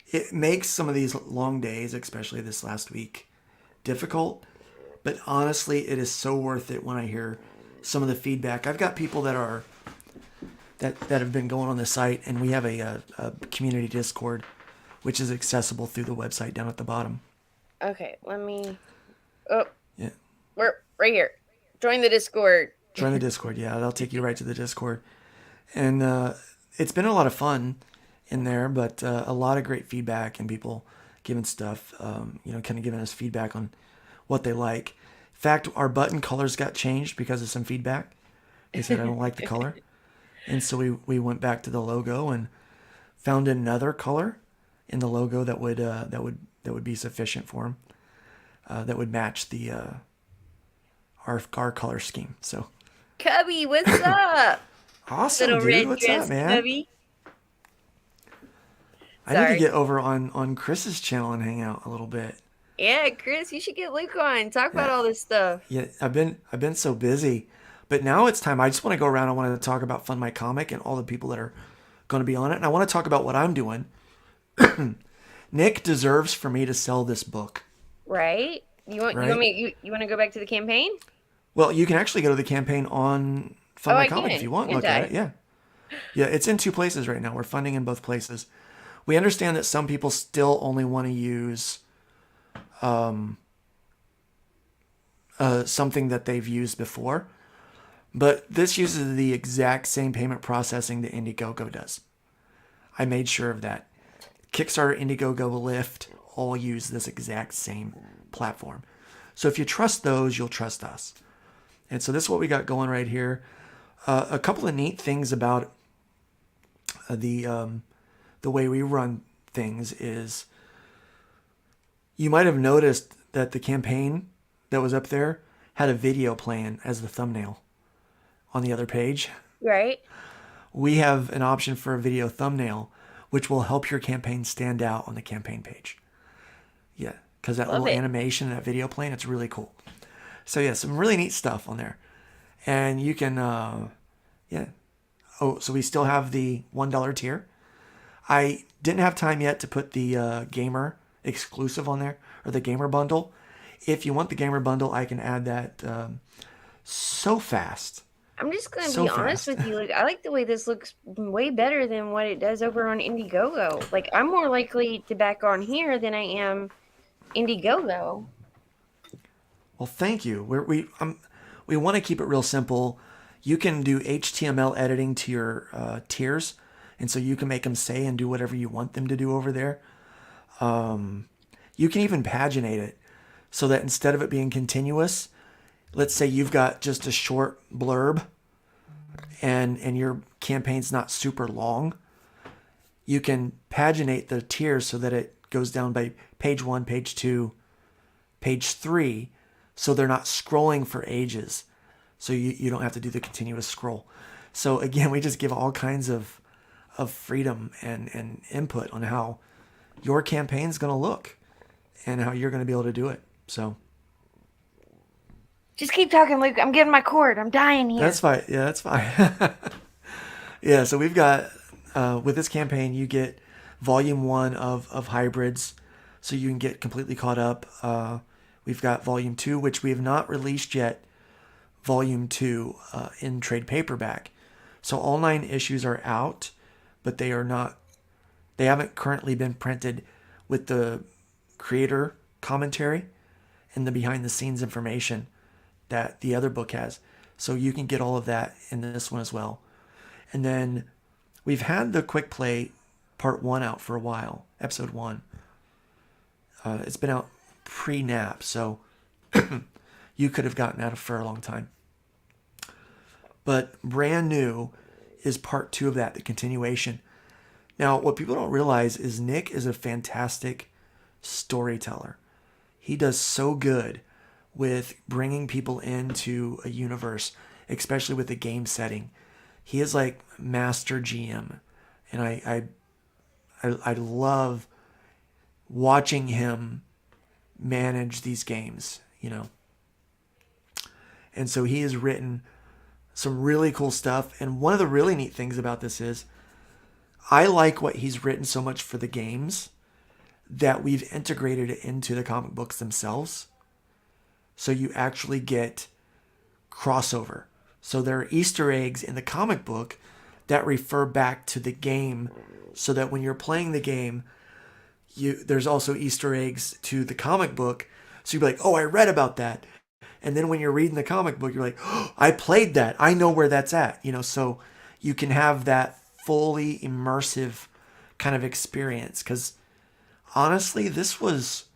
it makes some of these long days, especially this last week, difficult. But honestly, it is so worth it when I hear some of the feedback. I've got people that have been going on the site, and we have a community Discord, which is accessible through the website down at the bottom. Okay, let me. Oh, Yeah, we're right here. Join the Discord. join the Discord. Yeah, that'll take you right to the Discord, and it's been a lot of fun in there, but a lot of great feedback and people giving stuff, kind of giving us feedback on what they like. In fact, our button colors got changed because of some feedback. They said I don't like the color, and so we went back to the logo and found another color in the logo that would be sufficient for them. That would match the our color scheme. So Cubby, what's up? awesome, Little dude. red What's up, dress man? Cubby. I need to Sorry. get over on Chris's channel and hang out a little bit. Yeah, Chris, you should get Luke on. Talk about Yeah, all this stuff. yeah. I've been so busy, but now it's time. I just want to go around. I want to talk about Fund My Comic and all the people that are going to be on it, and I want to talk about what I'm doing. Nick deserves for me to sell this book, Right? You want right? me you want to go back to the campaign? Well, you can actually go to the campaign on Oh, Fund My I Comic if can, you want. can't Look at I? it. Yeah, yeah. It's in two places right now. We're funding in both places. We understand that some people still only want to use something that they've used before, but this uses the exact same payment processing that Indiegogo does. I made sure of that. Kickstarter, Indiegogo, Lyft all use this exact same platform. So if you trust those, you'll trust us. And so this is what we got going right here. A couple of neat things about the way we run things is you might have noticed that the campaign that was up there had a video playing as the thumbnail on the other page. Right? We have an option for a video thumbnail, which will help your campaign stand out on the campaign page. Yeah, because that Love little it. animation, that video playing, it's really cool. So yeah, some really neat stuff on there, and you can, yeah. Oh, so we still have the $1 tier. I didn't have time yet to put the gamer exclusive on there or the gamer bundle. If you want the gamer bundle, I can add that so fast, I'm just gonna so be honest fast. with you. Like, I like the way this looks way better than what it does over on Indiegogo. Like, I'm more likely to back on here than I am Indiegogo. Well, thank you. We want to keep it real simple. You can do HTML editing to your tiers, and so you can make them say and do whatever you want them to do over there. You can even paginate it. so that instead of it being continuous, let's say you've got just a short blurb and your campaign's not super long, you can paginate the tiers so that it goes down by page 1, page 2, page 3, so they're not scrolling for ages. So you don't have to do the continuous scroll. So again, we just give all kinds of freedom and input on how your campaign's going to look and how you're going to be able to do it. So Just keep talking, Luke. I'm getting my cord. I'm dying here. that's fine. Yeah, that's fine. Yeah, so we've got, with this campaign, you get volume 1 of hybrids, so you can get completely caught up. We've got volume 2, which we have not released yet, volume 2 in trade paperback. So all 9 issues are out, but they haven't currently been printed with the creator commentary and the behind the scenes information that the other book has. So you can get all of that in this one as well. And then we've had the quick play part 1 out for a while, episode 1. It's been out pre-nap, so you could have gotten that for a long time. But brand new is part 2 of that, the continuation. Now, what people don't realize is Nick is a fantastic storyteller. He does so good with bringing people into a universe, especially with the game setting. He is like master GM, and I love watching him manage these games, you know. And so he has written some really cool stuff. And one of the really neat things about this is I like what he's written so much for the games that we've integrated it into the comic books themselves. So you actually get crossover. So there are Easter eggs in the comic book that refer back to the game, so that when you're playing the game, there's also Easter eggs to the comic book. So you'd be like, oh, I read about that. And then when you're reading the comic book, you're like, oh, I played that. I know where that's at. You know, so you can have that fully immersive kind of experience. Because honestly, this was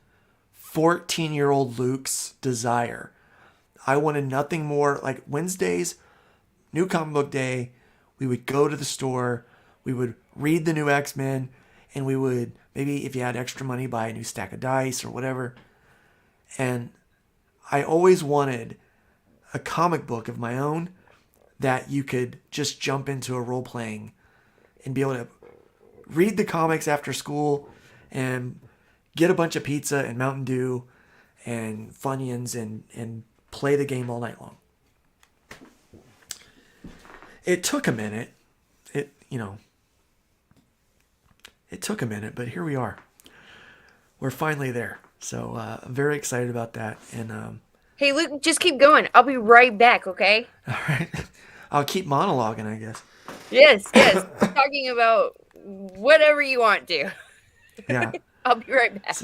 14-year-old Luke's desire. I wanted nothing more. Like Wednesdays, new comic book day, we would go to the store, we would read the new X-Men, and we would, maybe if you had extra money, buy a new stack of dice or whatever. And I always wanted a comic book of my own that you could just jump into a role playing and be able to read the comics after school and get a bunch of pizza and Mountain Dew and Funyuns and play the game all night long. It took a minute. It took a minute, but here we are. We're finally there. So I'm very excited about that. And Hey, Luke, just keep going. I'll be right back, okay? all right, I'll keep monologuing, I guess. Yes, yes. Talking about whatever you want to. Yeah. I'll be right back.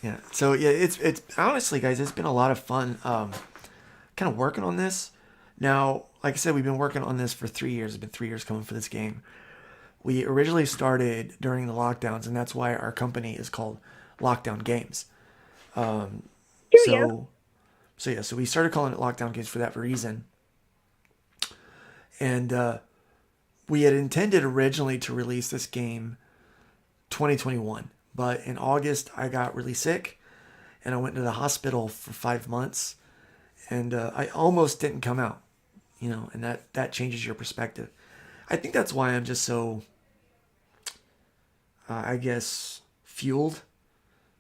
Yeah. So yeah, it's honestly, guys, it's been a lot of fun. Kind of working on this. Now, like I said, we've been working on this for 3 years. It's been 3 years coming for this game. We originally started during the lockdowns, and that's why our company is called Lockdown Games. So, so we started calling it Lockdown Games for that reason. And we had intended originally to release this game 2021, but in August I got really sick, and I went to the hospital for 5 months, and I almost didn't come out, you know, and that changes your perspective. I think that's why I'm just so, I guess, fueled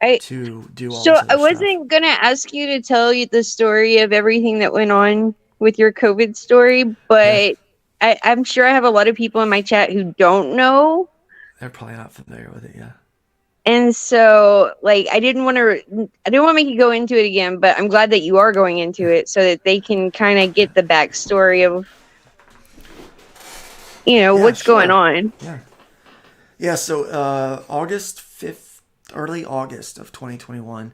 I to do all so this I other stuff. wasn't gonna ask you to tell you the story of everything that went on with your COVID story, but Yeah, I'm sure I have a lot of people in my chat who don't know. they're probably not familiar with it. Yeah. And so, like, I didn't want to make you go into it again, but I'm glad that you are going into it so that they can kind of Yeah. get the backstory of, Yeah. what's going Sure. on. Yeah. Yeah. So August 5th, early August of 2021,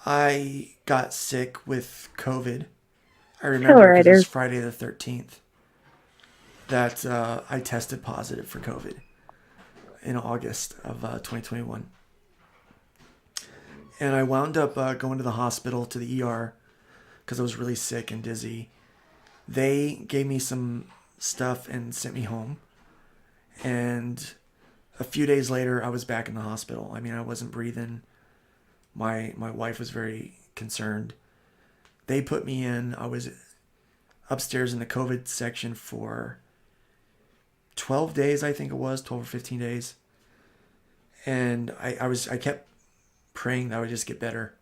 I got sick with COVID. I remember because it was Friday the 13th that I tested positive for COVID in August of 2021. And I wound up going to the hospital, to the ER, because I was really sick and dizzy. They gave me some stuff and sent me home. And a few days later, I was back in the hospital. I mean, I wasn't breathing. My wife was very concerned. They put me in. I was upstairs in the COVID section for 12 days, I think it was, 12 or 15 days. And I kept praying that I would just get better.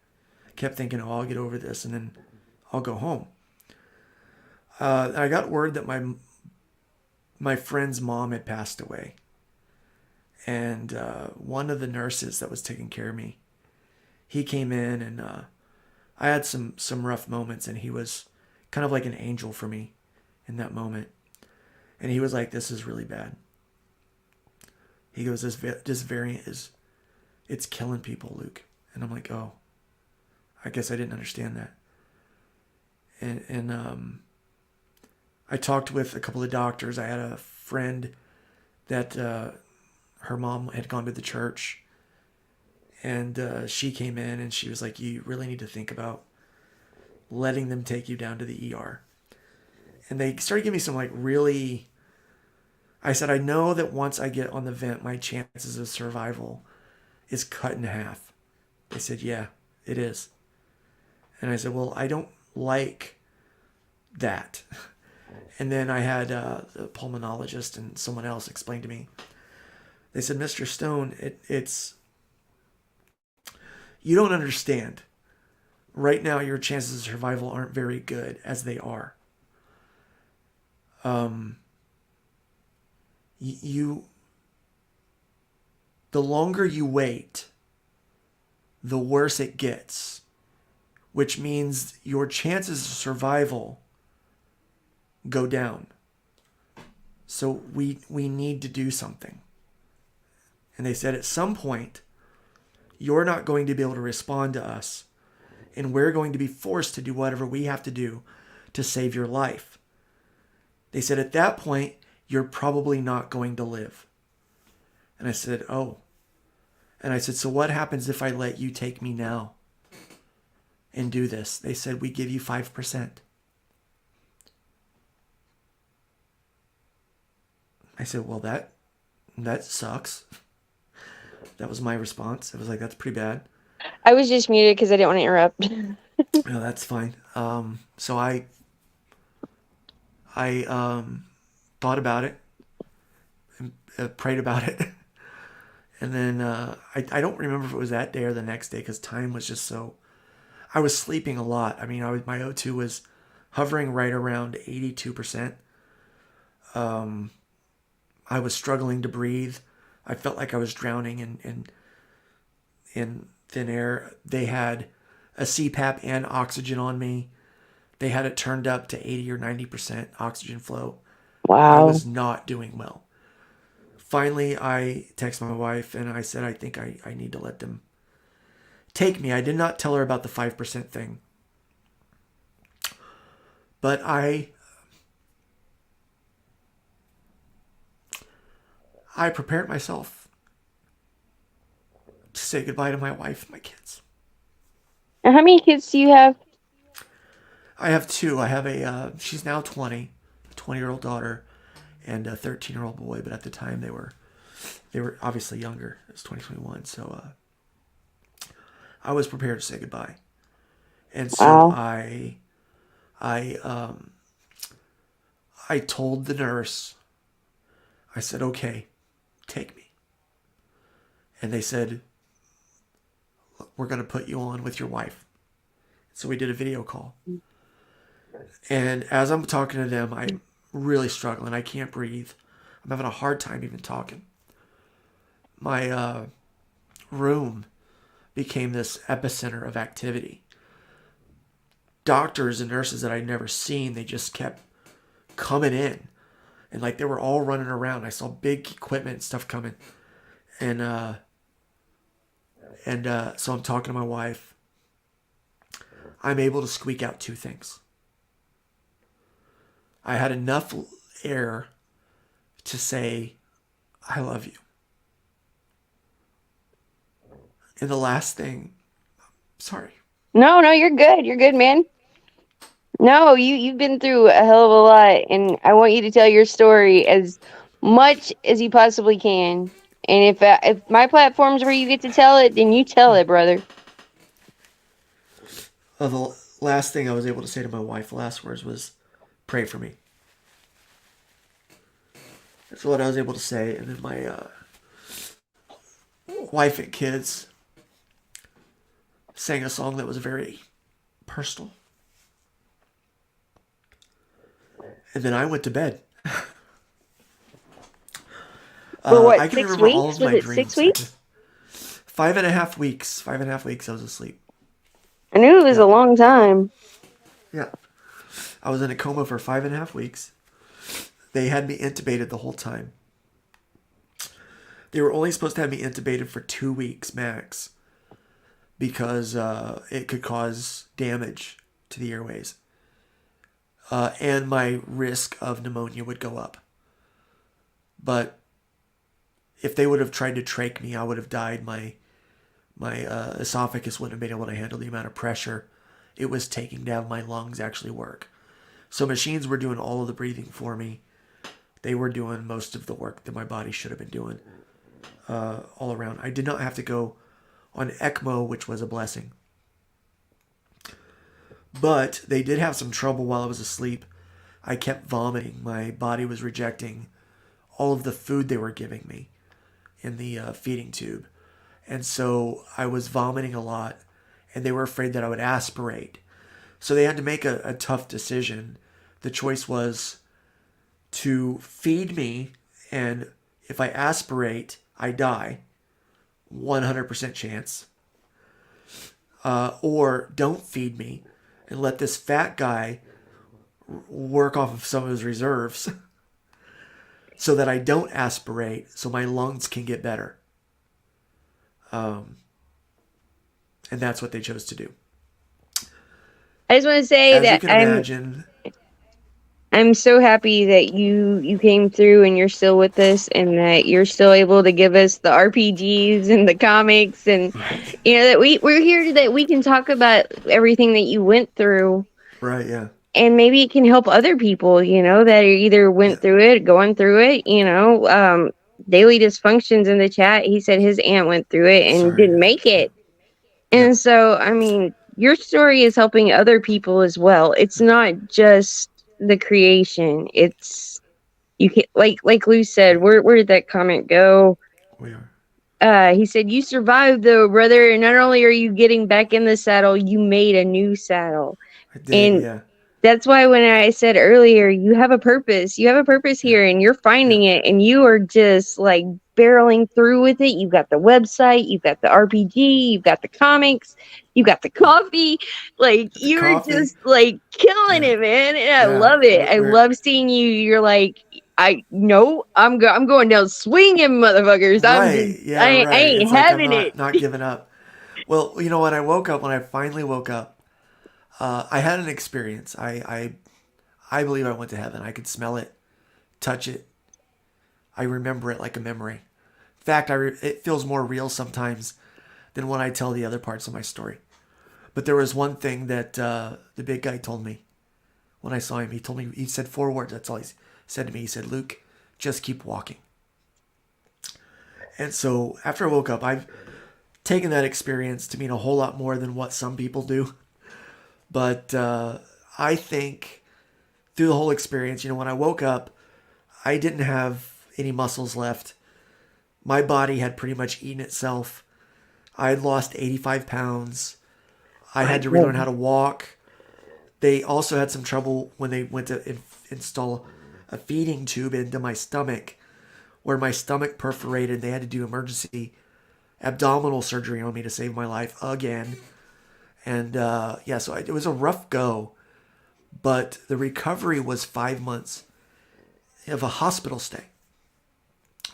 I kept thinking, oh, I'll get over this and then I'll go home. I got word that my friend's mom had passed away. And one of the nurses that was taking care of me, he came in, and I had some rough moments, and he was kind of like an angel for me in that moment. And he was like, "This is really bad." He goes, "This variant it's killing people, Luke." And I'm like, "Oh, I guess I didn't understand that." And I talked with a couple of doctors. I had a friend that her mom had gone to the church, and she came in and she was like, "You really need to think about letting them take you down to the ER." And they started giving me some like really. I said, I know that once I get on the vent, my chances of survival is cut in half. They said, yeah, it is. And I said, well, I don't like that. And then I had the pulmonologist and someone else explain to me. They said, Mr. Stone, it's you don't understand. Right now, your chances of survival aren't very good as they are. Um, you the longer you wait, the worse it gets, which means your chances of survival go down. So we need to do something. And they said at some point, you're not going to be able to respond to us, and we're going to be forced to do whatever we have to do to save your life. They said at that point, you're probably not going to live. And I said, oh. And I said, so what happens if I let you take me now and do this? They said, we give you 5%. I said, well, that sucks. That was my response. I was like, that's pretty bad. I was just muted because I didn't want to interrupt. No, that's fine. So I thought about it and prayed about it. And then I don't remember if it was that day or the next day because time was just so. I was sleeping a lot. I mean, my O2 was hovering right around 82%. I was struggling to breathe. I felt like I was drowning in thin air. They had a CPAP and oxygen on me. They had it turned up to 80 or 90% oxygen flow. I Wow. was not doing well. Finally, I texted my wife and I said, I think I need to let them take me. I did not tell her about the 5% thing. But I prepared myself to say goodbye to my wife and my kids. And how many kids do you have? I have two. I have she's now 20, a 20-year-old daughter, and a 13-year-old boy. But at the time they were obviously younger. It was 2021, so I was prepared to say goodbye, and so Wow. I I told the nurse. I said, "Okay, take me," and they said, "We're going to put you on with your wife." So we did a video call, and as I'm talking to them, I'm really struggling. I can't breathe. I'm having a hard time even talking. My room became this epicenter of activity. Doctors and nurses that I'd never seen, they just kept coming in. And like they were all running around. I saw big equipment and stuff coming. And so I'm talking to my wife. I'm able to squeak out two things. I had enough air to say, I love you. And the last thing Sorry. No, no, you're good. You're good, man. No, you've been through a hell of a lot, and I want you to tell your story as much as you possibly can. And if my platform's where you get to tell it, then you tell it, brother. The last thing I was able to say to my wife, the last words was, "Pray for me." That's what I was able to say, and then my wife and kids sang a song that was very personal, and then I went to bed. For what, I can six remember all weeks? of Was my it six dreams. weeks? 5.5 weeks. 5.5 weeks. I was asleep. I knew it was Yeah, a long time. yeah. I was in a coma for 5.5 weeks. They had me intubated the whole time. They were only supposed to have me intubated for 2 weeks max because it could cause damage to the airways, and my risk of pneumonia would go up. But if they would have tried to trach me, I would have died. My esophagus wouldn't have been able to handle the amount of pressure it was taking to have my lungs actually work. So machines were doing all of the breathing for me. They were doing most of the work that my body should have been doing, all around. I did not have to go on ECMO, which was a blessing. But they did have some trouble while I was asleep. I kept vomiting. My body was rejecting all of the food they were giving me in the feeding tube. And so I was vomiting a lot, and they were afraid that I would aspirate. So they had to make a tough decision. The choice was to feed me, and if I aspirate, I die. 100% chance. Or don't feed me and let this fat guy work off of some of his reserves so that I don't aspirate so my lungs can get better. And that's what they chose to do. I just want to say As you that can imagine, I'm so happy that you came through and you're still with us and that you're still able to give us the RPGs and the comics and right, that we're here that we can talk about everything that you went through right, yeah, and maybe it can help other people, that either yeah, went through it, going through it, daily dysfunctions in the chat. He said his aunt went through it and sorry to didn't hear that, make yeah, it. yeah, And so, I mean, your story is helping other people as well. It's not just the creation. It's you can like Lou said, right, where did that comment go? we are. He said, "You survived though, brother, and not only are you getting back in the saddle, you made a new saddle." I did, And yeah, that's why when I said earlier, you have a purpose. You have a purpose yeah, here and you're yeah, finding it and you are just like barreling through with it. You've got the website, you've got the RPG, you've got the comics, you've got the coffee. Like the you're coffee, just like killing yeah, it, man. And I yeah, love it. I we're love seeing you. You're like, I no, I'm going down swinging, motherfuckers. right, yeah, I right. ain't It's like I'm having it. not giving up. Well, when I woke up, when I finally woke up, I had an experience. I believe I went to heaven. I could smell it, touch it. I remember it like a memory. In fact, it feels more real sometimes than when I tell the other parts of my story. But there was one thing that the big guy told me when I saw him. He told me, he said 4 words. That's all he said to me. He said, "Luke, just keep walking." And so after I woke up, I've taken that experience to mean a whole lot more than what some people do. But I think through the whole experience, when I woke up, I didn't have any muscles left. My body had pretty much eaten itself. I had lost 85 pounds. I had to relearn how to walk. They also had some trouble when they went to install a feeding tube into my stomach, where my stomach perforated. They had to do emergency abdominal surgery on me to save my life again. And yeah, so it was a rough go, but the recovery was 5 months of a hospital stay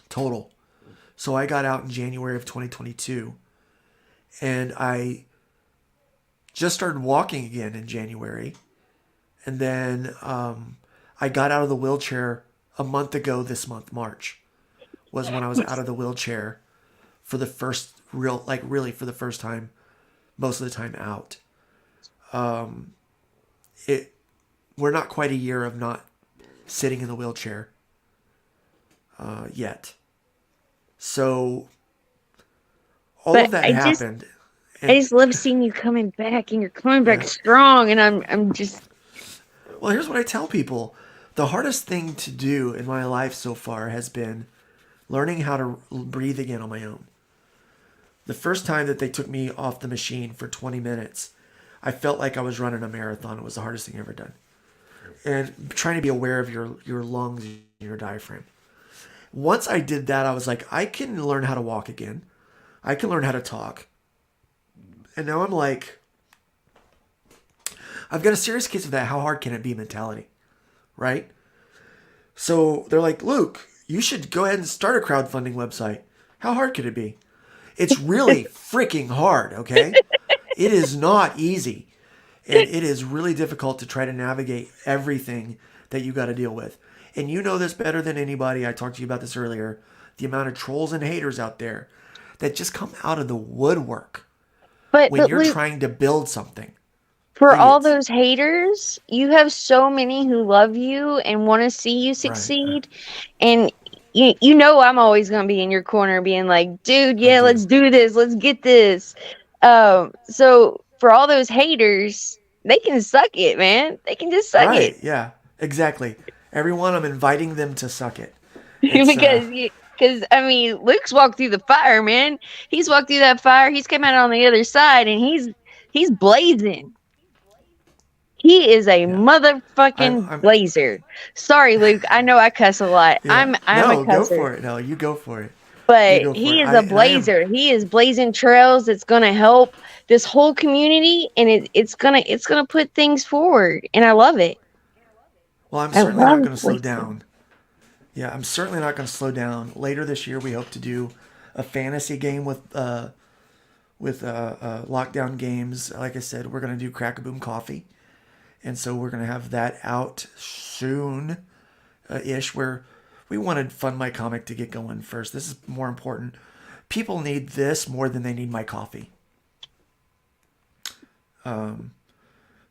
total. So I got out in January of 2022, and I just started walking again in January. And then I got out of the wheelchair a month ago. This month, March, was when I was out of the wheelchair for the first really for the first time most of the time out. Um, it we're not quite a year of not sitting in the wheelchair yet. So all But of that happened, I and just love seeing you coming back, and you're coming back yeah. strong, and I'm just Well, here's what I tell people: the hardest thing to do in my life so far has been learning how to breathe again on my own. The first time that they took me off the machine for 20 minutes, I felt like I was running a marathon. It was the hardest thing I've ever done. And trying to be aware of your lungs and your diaphragm. Once I did that, I was like, I can learn how to walk again. I can learn how to talk. And now I'm like, I've got a serious case of that. How hard can it be mentality? Right? So they're like, Luke, you should go ahead and start a crowdfunding website. How hard could it be? It's really freaking hard, okay? It is not easy. And it is really difficult to try to navigate everything that you got to deal with. And you know this better than anybody. I talked to you about this earlier. The amount of trolls and haters out there that just come out of the woodwork when but you're Luke, trying to build something. for all Idiots. those haters, you have so many who love you and want to see you Right. succeed. And you know I'm always gonna be in your corner, being like, dude, I yeah, do. let's do this, let's get this. So for all those haters, they can suck it, man. They can just suck it Right. Yeah. Exactly. Everyone, I'm inviting them to suck it. It's because because I mean, Luke's walked through the fire, man. He's walked through that fire. He's come out on the other side, and he's blazing. He is a yeah. motherfucking I'm blazer. Sorry, Luke. I know I cuss a lot. yeah. I'm a No, go cusser. for it. No, you go for it. You But go for it. he is a I am. blazer. He is blazing trails that's going to help this whole community, and it's gonna put things forward, and I love it. Well, I'm I certainly not love going to slow blazing. down. Yeah, I'm certainly not going to slow down. Later this year, we hope to do a fantasy game with lockdown games. Like I said, we're going to do Crack a Boom Coffee, and so we're going to have that out soon, ish. Where we wanted Fund My Comic to get going first. This is more important. People need this more than they need my coffee.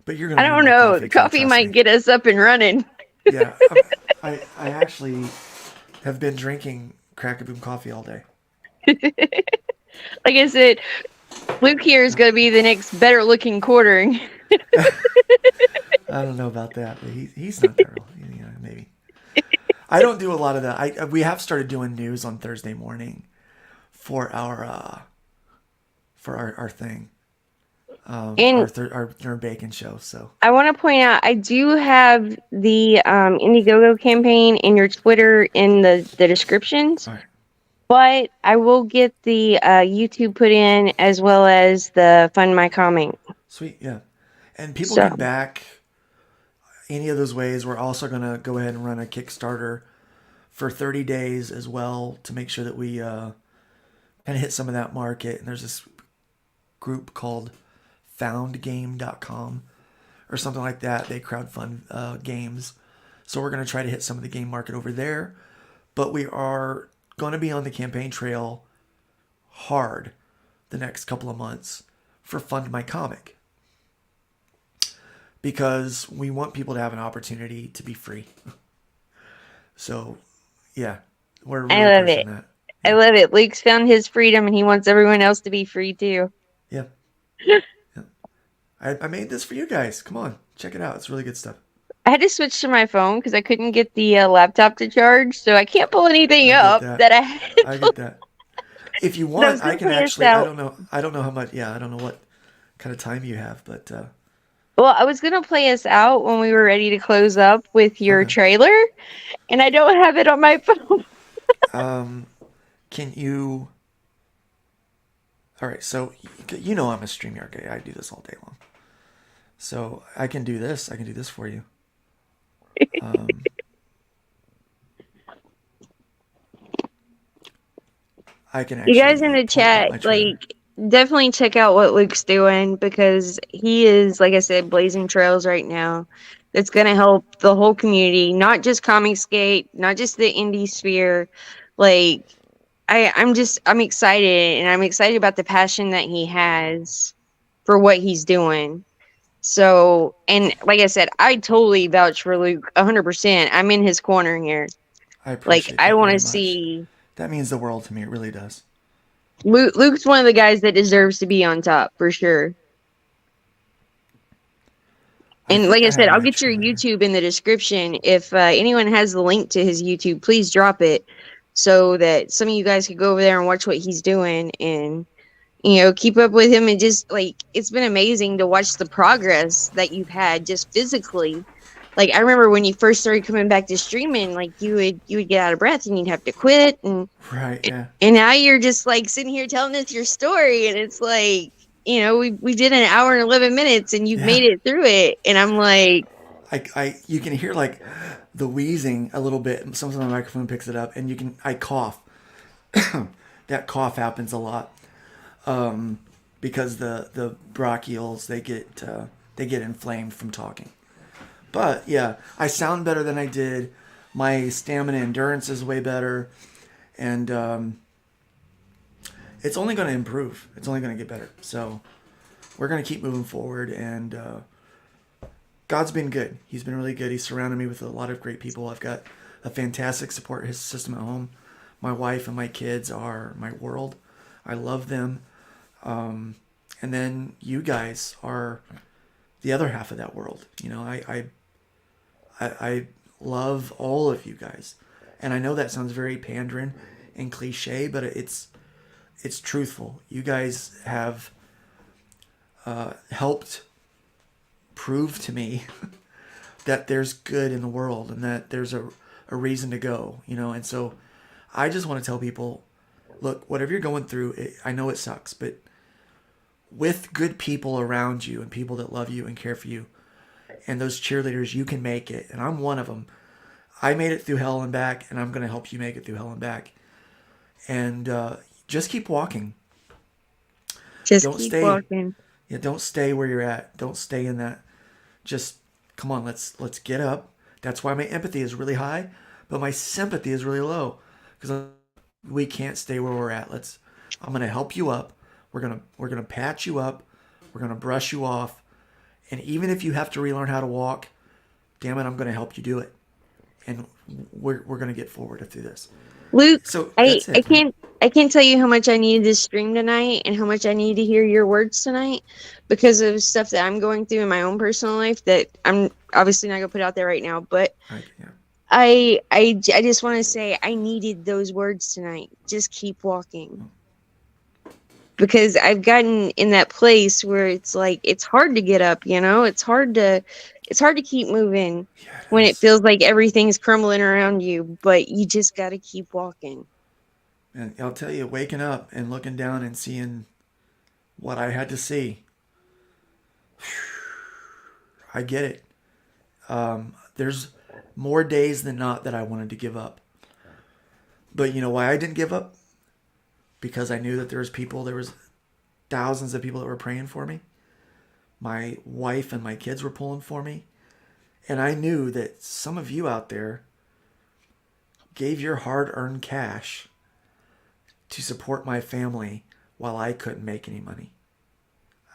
But you're going I to need don't my know. The coffee too. coffee Trust might me. get us up and running. Yeah, I actually have been drinking Crack a Boom Coffee all day. Like I said, Luke here is going to be the next better looking quartering. I don't know about that, but he's not that real. Maybe. I don't do a lot of that. We have started doing news on Thursday morning for our thing, And our bacon show. So I want to point out, I do have the Indiegogo campaign in your Twitter in the descriptions, all right, but I will get the YouTube put in as well as the Fund My Comic. sweet, yeah. And people So can back any of those ways. We're also gonna go ahead and run a Kickstarter for 30 days as well to make sure that we kind of hit some of that market. And there's this group called foundgame.com or something like that. They crowdfund games. So we're going to try to hit some of the game market over there. But we are going to be on the campaign trail hard the next couple of months for Fund My Comic. Because we want people to have an opportunity to be free. So, yeah, we're I really love pushing it. that. I Yeah. love it. Luke's found his freedom and he wants everyone else to be free too. Yeah. Yeah. I made this for you guys. Come on, check it out. It's really good stuff. I had to switch to my phone because I couldn't get the laptop to charge, so I can't pull anything I get up that. that I had to I pull. get that. If you But I was want, I gonna can play us actually. I out. don't know. I don't know how much. Yeah, I don't know what kind of time you have, but Well, I was gonna play us out when we were ready to close up with your okay. trailer, and I don't have it on my phone. Um, can you? All right. So you know I'm a StreamYard guy. I do this all day long. So I can do this. I can do this for you. Um, I can You guys in actually the pull up chat, my trailer. like, definitely check out what Luke's doing because he is, like I said, blazing trails right now. That's gonna help the whole community, not just Comicsgate, not just the indie sphere. Like, I'm excited, and I'm excited about the passion that he has for what he's doing. So, and like I said, I totally vouch for Luke 100%. I'm in his corner here. I Like, appreciate I that want very to much. see That means the world to me. It really does. Luke's one of the guys that deserves to be on top for sure. I And like think I I said, have I'll an get your extra there. YouTube in the description. If anyone has the link to his YouTube, please drop it so that some of you guys could go over there and watch what he's doing and, keep up with him. And just like, it's been amazing to watch the progress that you've had just physically. Like, I remember when you first started coming back to streaming, like you would get out of breath and you'd have to quit. Right, yeah. And now you're just like sitting here telling us your story. And it's like, we did an hour and 11 minutes and you've Yeah. made it through it. And I'm like, You can hear like the wheezing a little bit. Sometimes my microphone picks it up, and I cough. That cough happens a lot because the bronchioles they get inflamed from talking. But yeah, I sound better than I did. My stamina endurance is way better, and it's only going to improve. It's only going to get better. So we're going to keep moving forward, and God's been good. He's been really good. He's surrounded me with a lot of great people. I've got a fantastic support system at home. My wife and my kids are my world. I love them. And then you guys are the other half of that world. I love all of you guys. And I know that sounds very pandering and cliche, but it's truthful. You guys have helped prove to me that there's good in the world and that there's a reason to go, and so I just want to tell people, look, whatever you're going through, I know it sucks, but with good people around you and people that love you and care for you and those cheerleaders, you can make it. And I'm one of them. I made it through hell and back, and I'm going to help you make it through hell and back. And just keep walking. just Don't keep stay. walking. Yeah, don't stay where you're at. Don't stay in that. Just come on. Let's get up. That's why my empathy is really high, but my sympathy is really low because we can't stay where we're at. I'm going to help you up. We're gonna patch you up. We're gonna brush you off. And even if you have to relearn how to walk, damn it, I'm going to help you do it. And we're going to get forward through this. Luke, So I, that's I it, man. can't tell you how much I needed this stream tonight and how much I need to hear your words tonight because of stuff that I'm going through in my own personal life that I'm obviously not gonna put out there right now. But Yeah. I just want to say I needed those words tonight. Just keep walking. Because I've gotten in that place where it's like it's hard to get up, it's hard to keep moving Yeah, when it it is. feels like everything's crumbling around you, but you just got to keep walking. And I'll tell you, waking up and looking down and seeing what I had to see, I get it. There's more days than not that I wanted to give up. But you know why I didn't give up? Because I knew that there was thousands of people that were praying for me. My wife and my kids were pulling for me. And I knew that some of you out there gave your hard-earned cash to support my family while I couldn't make any money.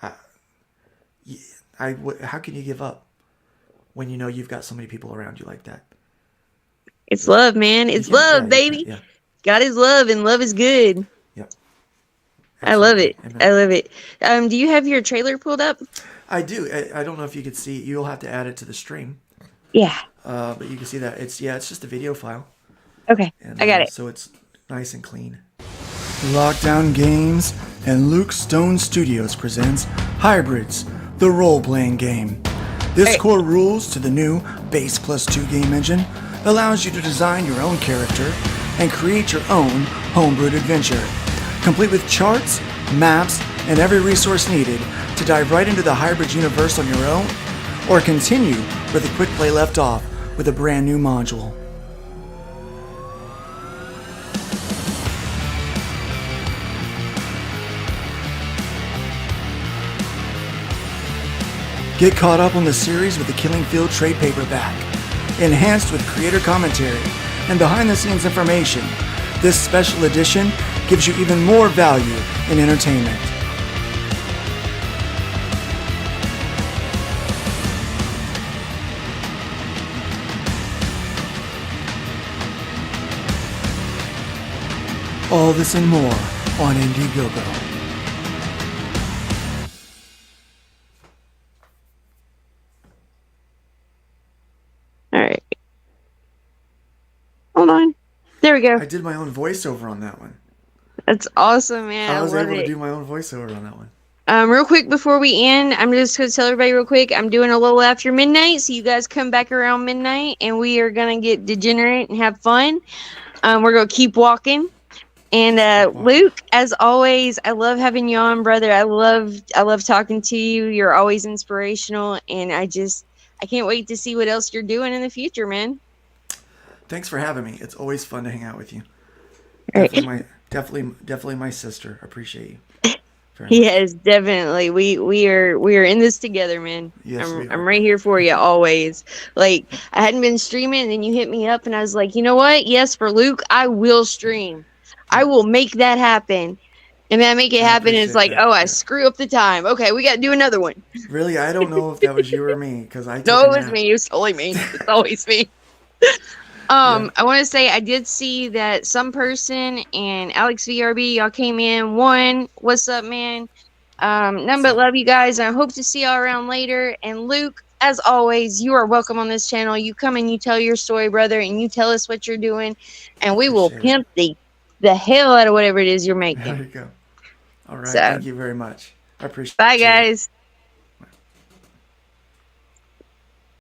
How can you give up when you know you've got so many people around you like that? It's love, man. You It's can't. Yeah, love, you can't. baby. Yeah. God is love and love is good. Yep. I love Absolutely. it. Amen. I love it. Do you have your trailer pulled up? I do. I don't know if you could see. You'll have to add it to the stream. Yeah. But you can see that it's just a video file, Okay. and I got it. so it's nice and clean. Lockdown Games and Luke Stone Studios presents Hybrids, the role-playing game. This Hey. core rules to the new Base Plus 2 game engine allows you to design your own character and create your own homebrewed adventure, complete with charts, maps, and every resource needed to dive right into the Hybrids universe on your own, or continue where the quick play left off with a brand new module. Get caught up on the series with the Killing Field trade paperback, enhanced with creator commentary and behind-the-scenes information. This special edition gives you even more value in entertainment. All this and more on Indiegogo. All right. Hold on. There we go. I did my own voiceover on that one. That's awesome, man. I I was love able to it. do my own voiceover on that one. Real quick before we end, I'm just gonna tell everybody real quick. I'm doing a little after midnight, so you guys come back around midnight, and we are gonna get degenerate and have fun. We're gonna keep walking. And Keep walking. Luke, as always, I love having you on, brother. I love talking to you. You're always inspirational, and I can't wait to see what else you're doing in the future, man. Thanks for having me. It's always fun to hang out with you. All right. Definitely my sister. Appreciate you very much. Yes, definitely. We are in this together, man. Yes, we I'm are. right here for you always. Like I hadn't been streaming, and then you hit me up, and I was like, you know what? Yes, for Luke, I will stream. I will make that happen. And then I make it I happen, and it's appreciate like, that. oh, I Yeah. screw up the time. Okay, we got to do another one. Really, I don't know if that was you or me because I took No, a it was nap. me. It was totally me. It's always me. Yeah. I want to say I did see that some person and Alex VRB, y'all came in. One, what's up, man? None but So love you guys. I hope to see y'all around later. And Luke, as always, you are welcome on this channel. You come and you tell your story, brother, and you tell us what you're doing, I and we will appreciate it. pimp the hell out of whatever it is you're There making. you go. All right. So, Thank you very much. I appreciate bye, it. guys.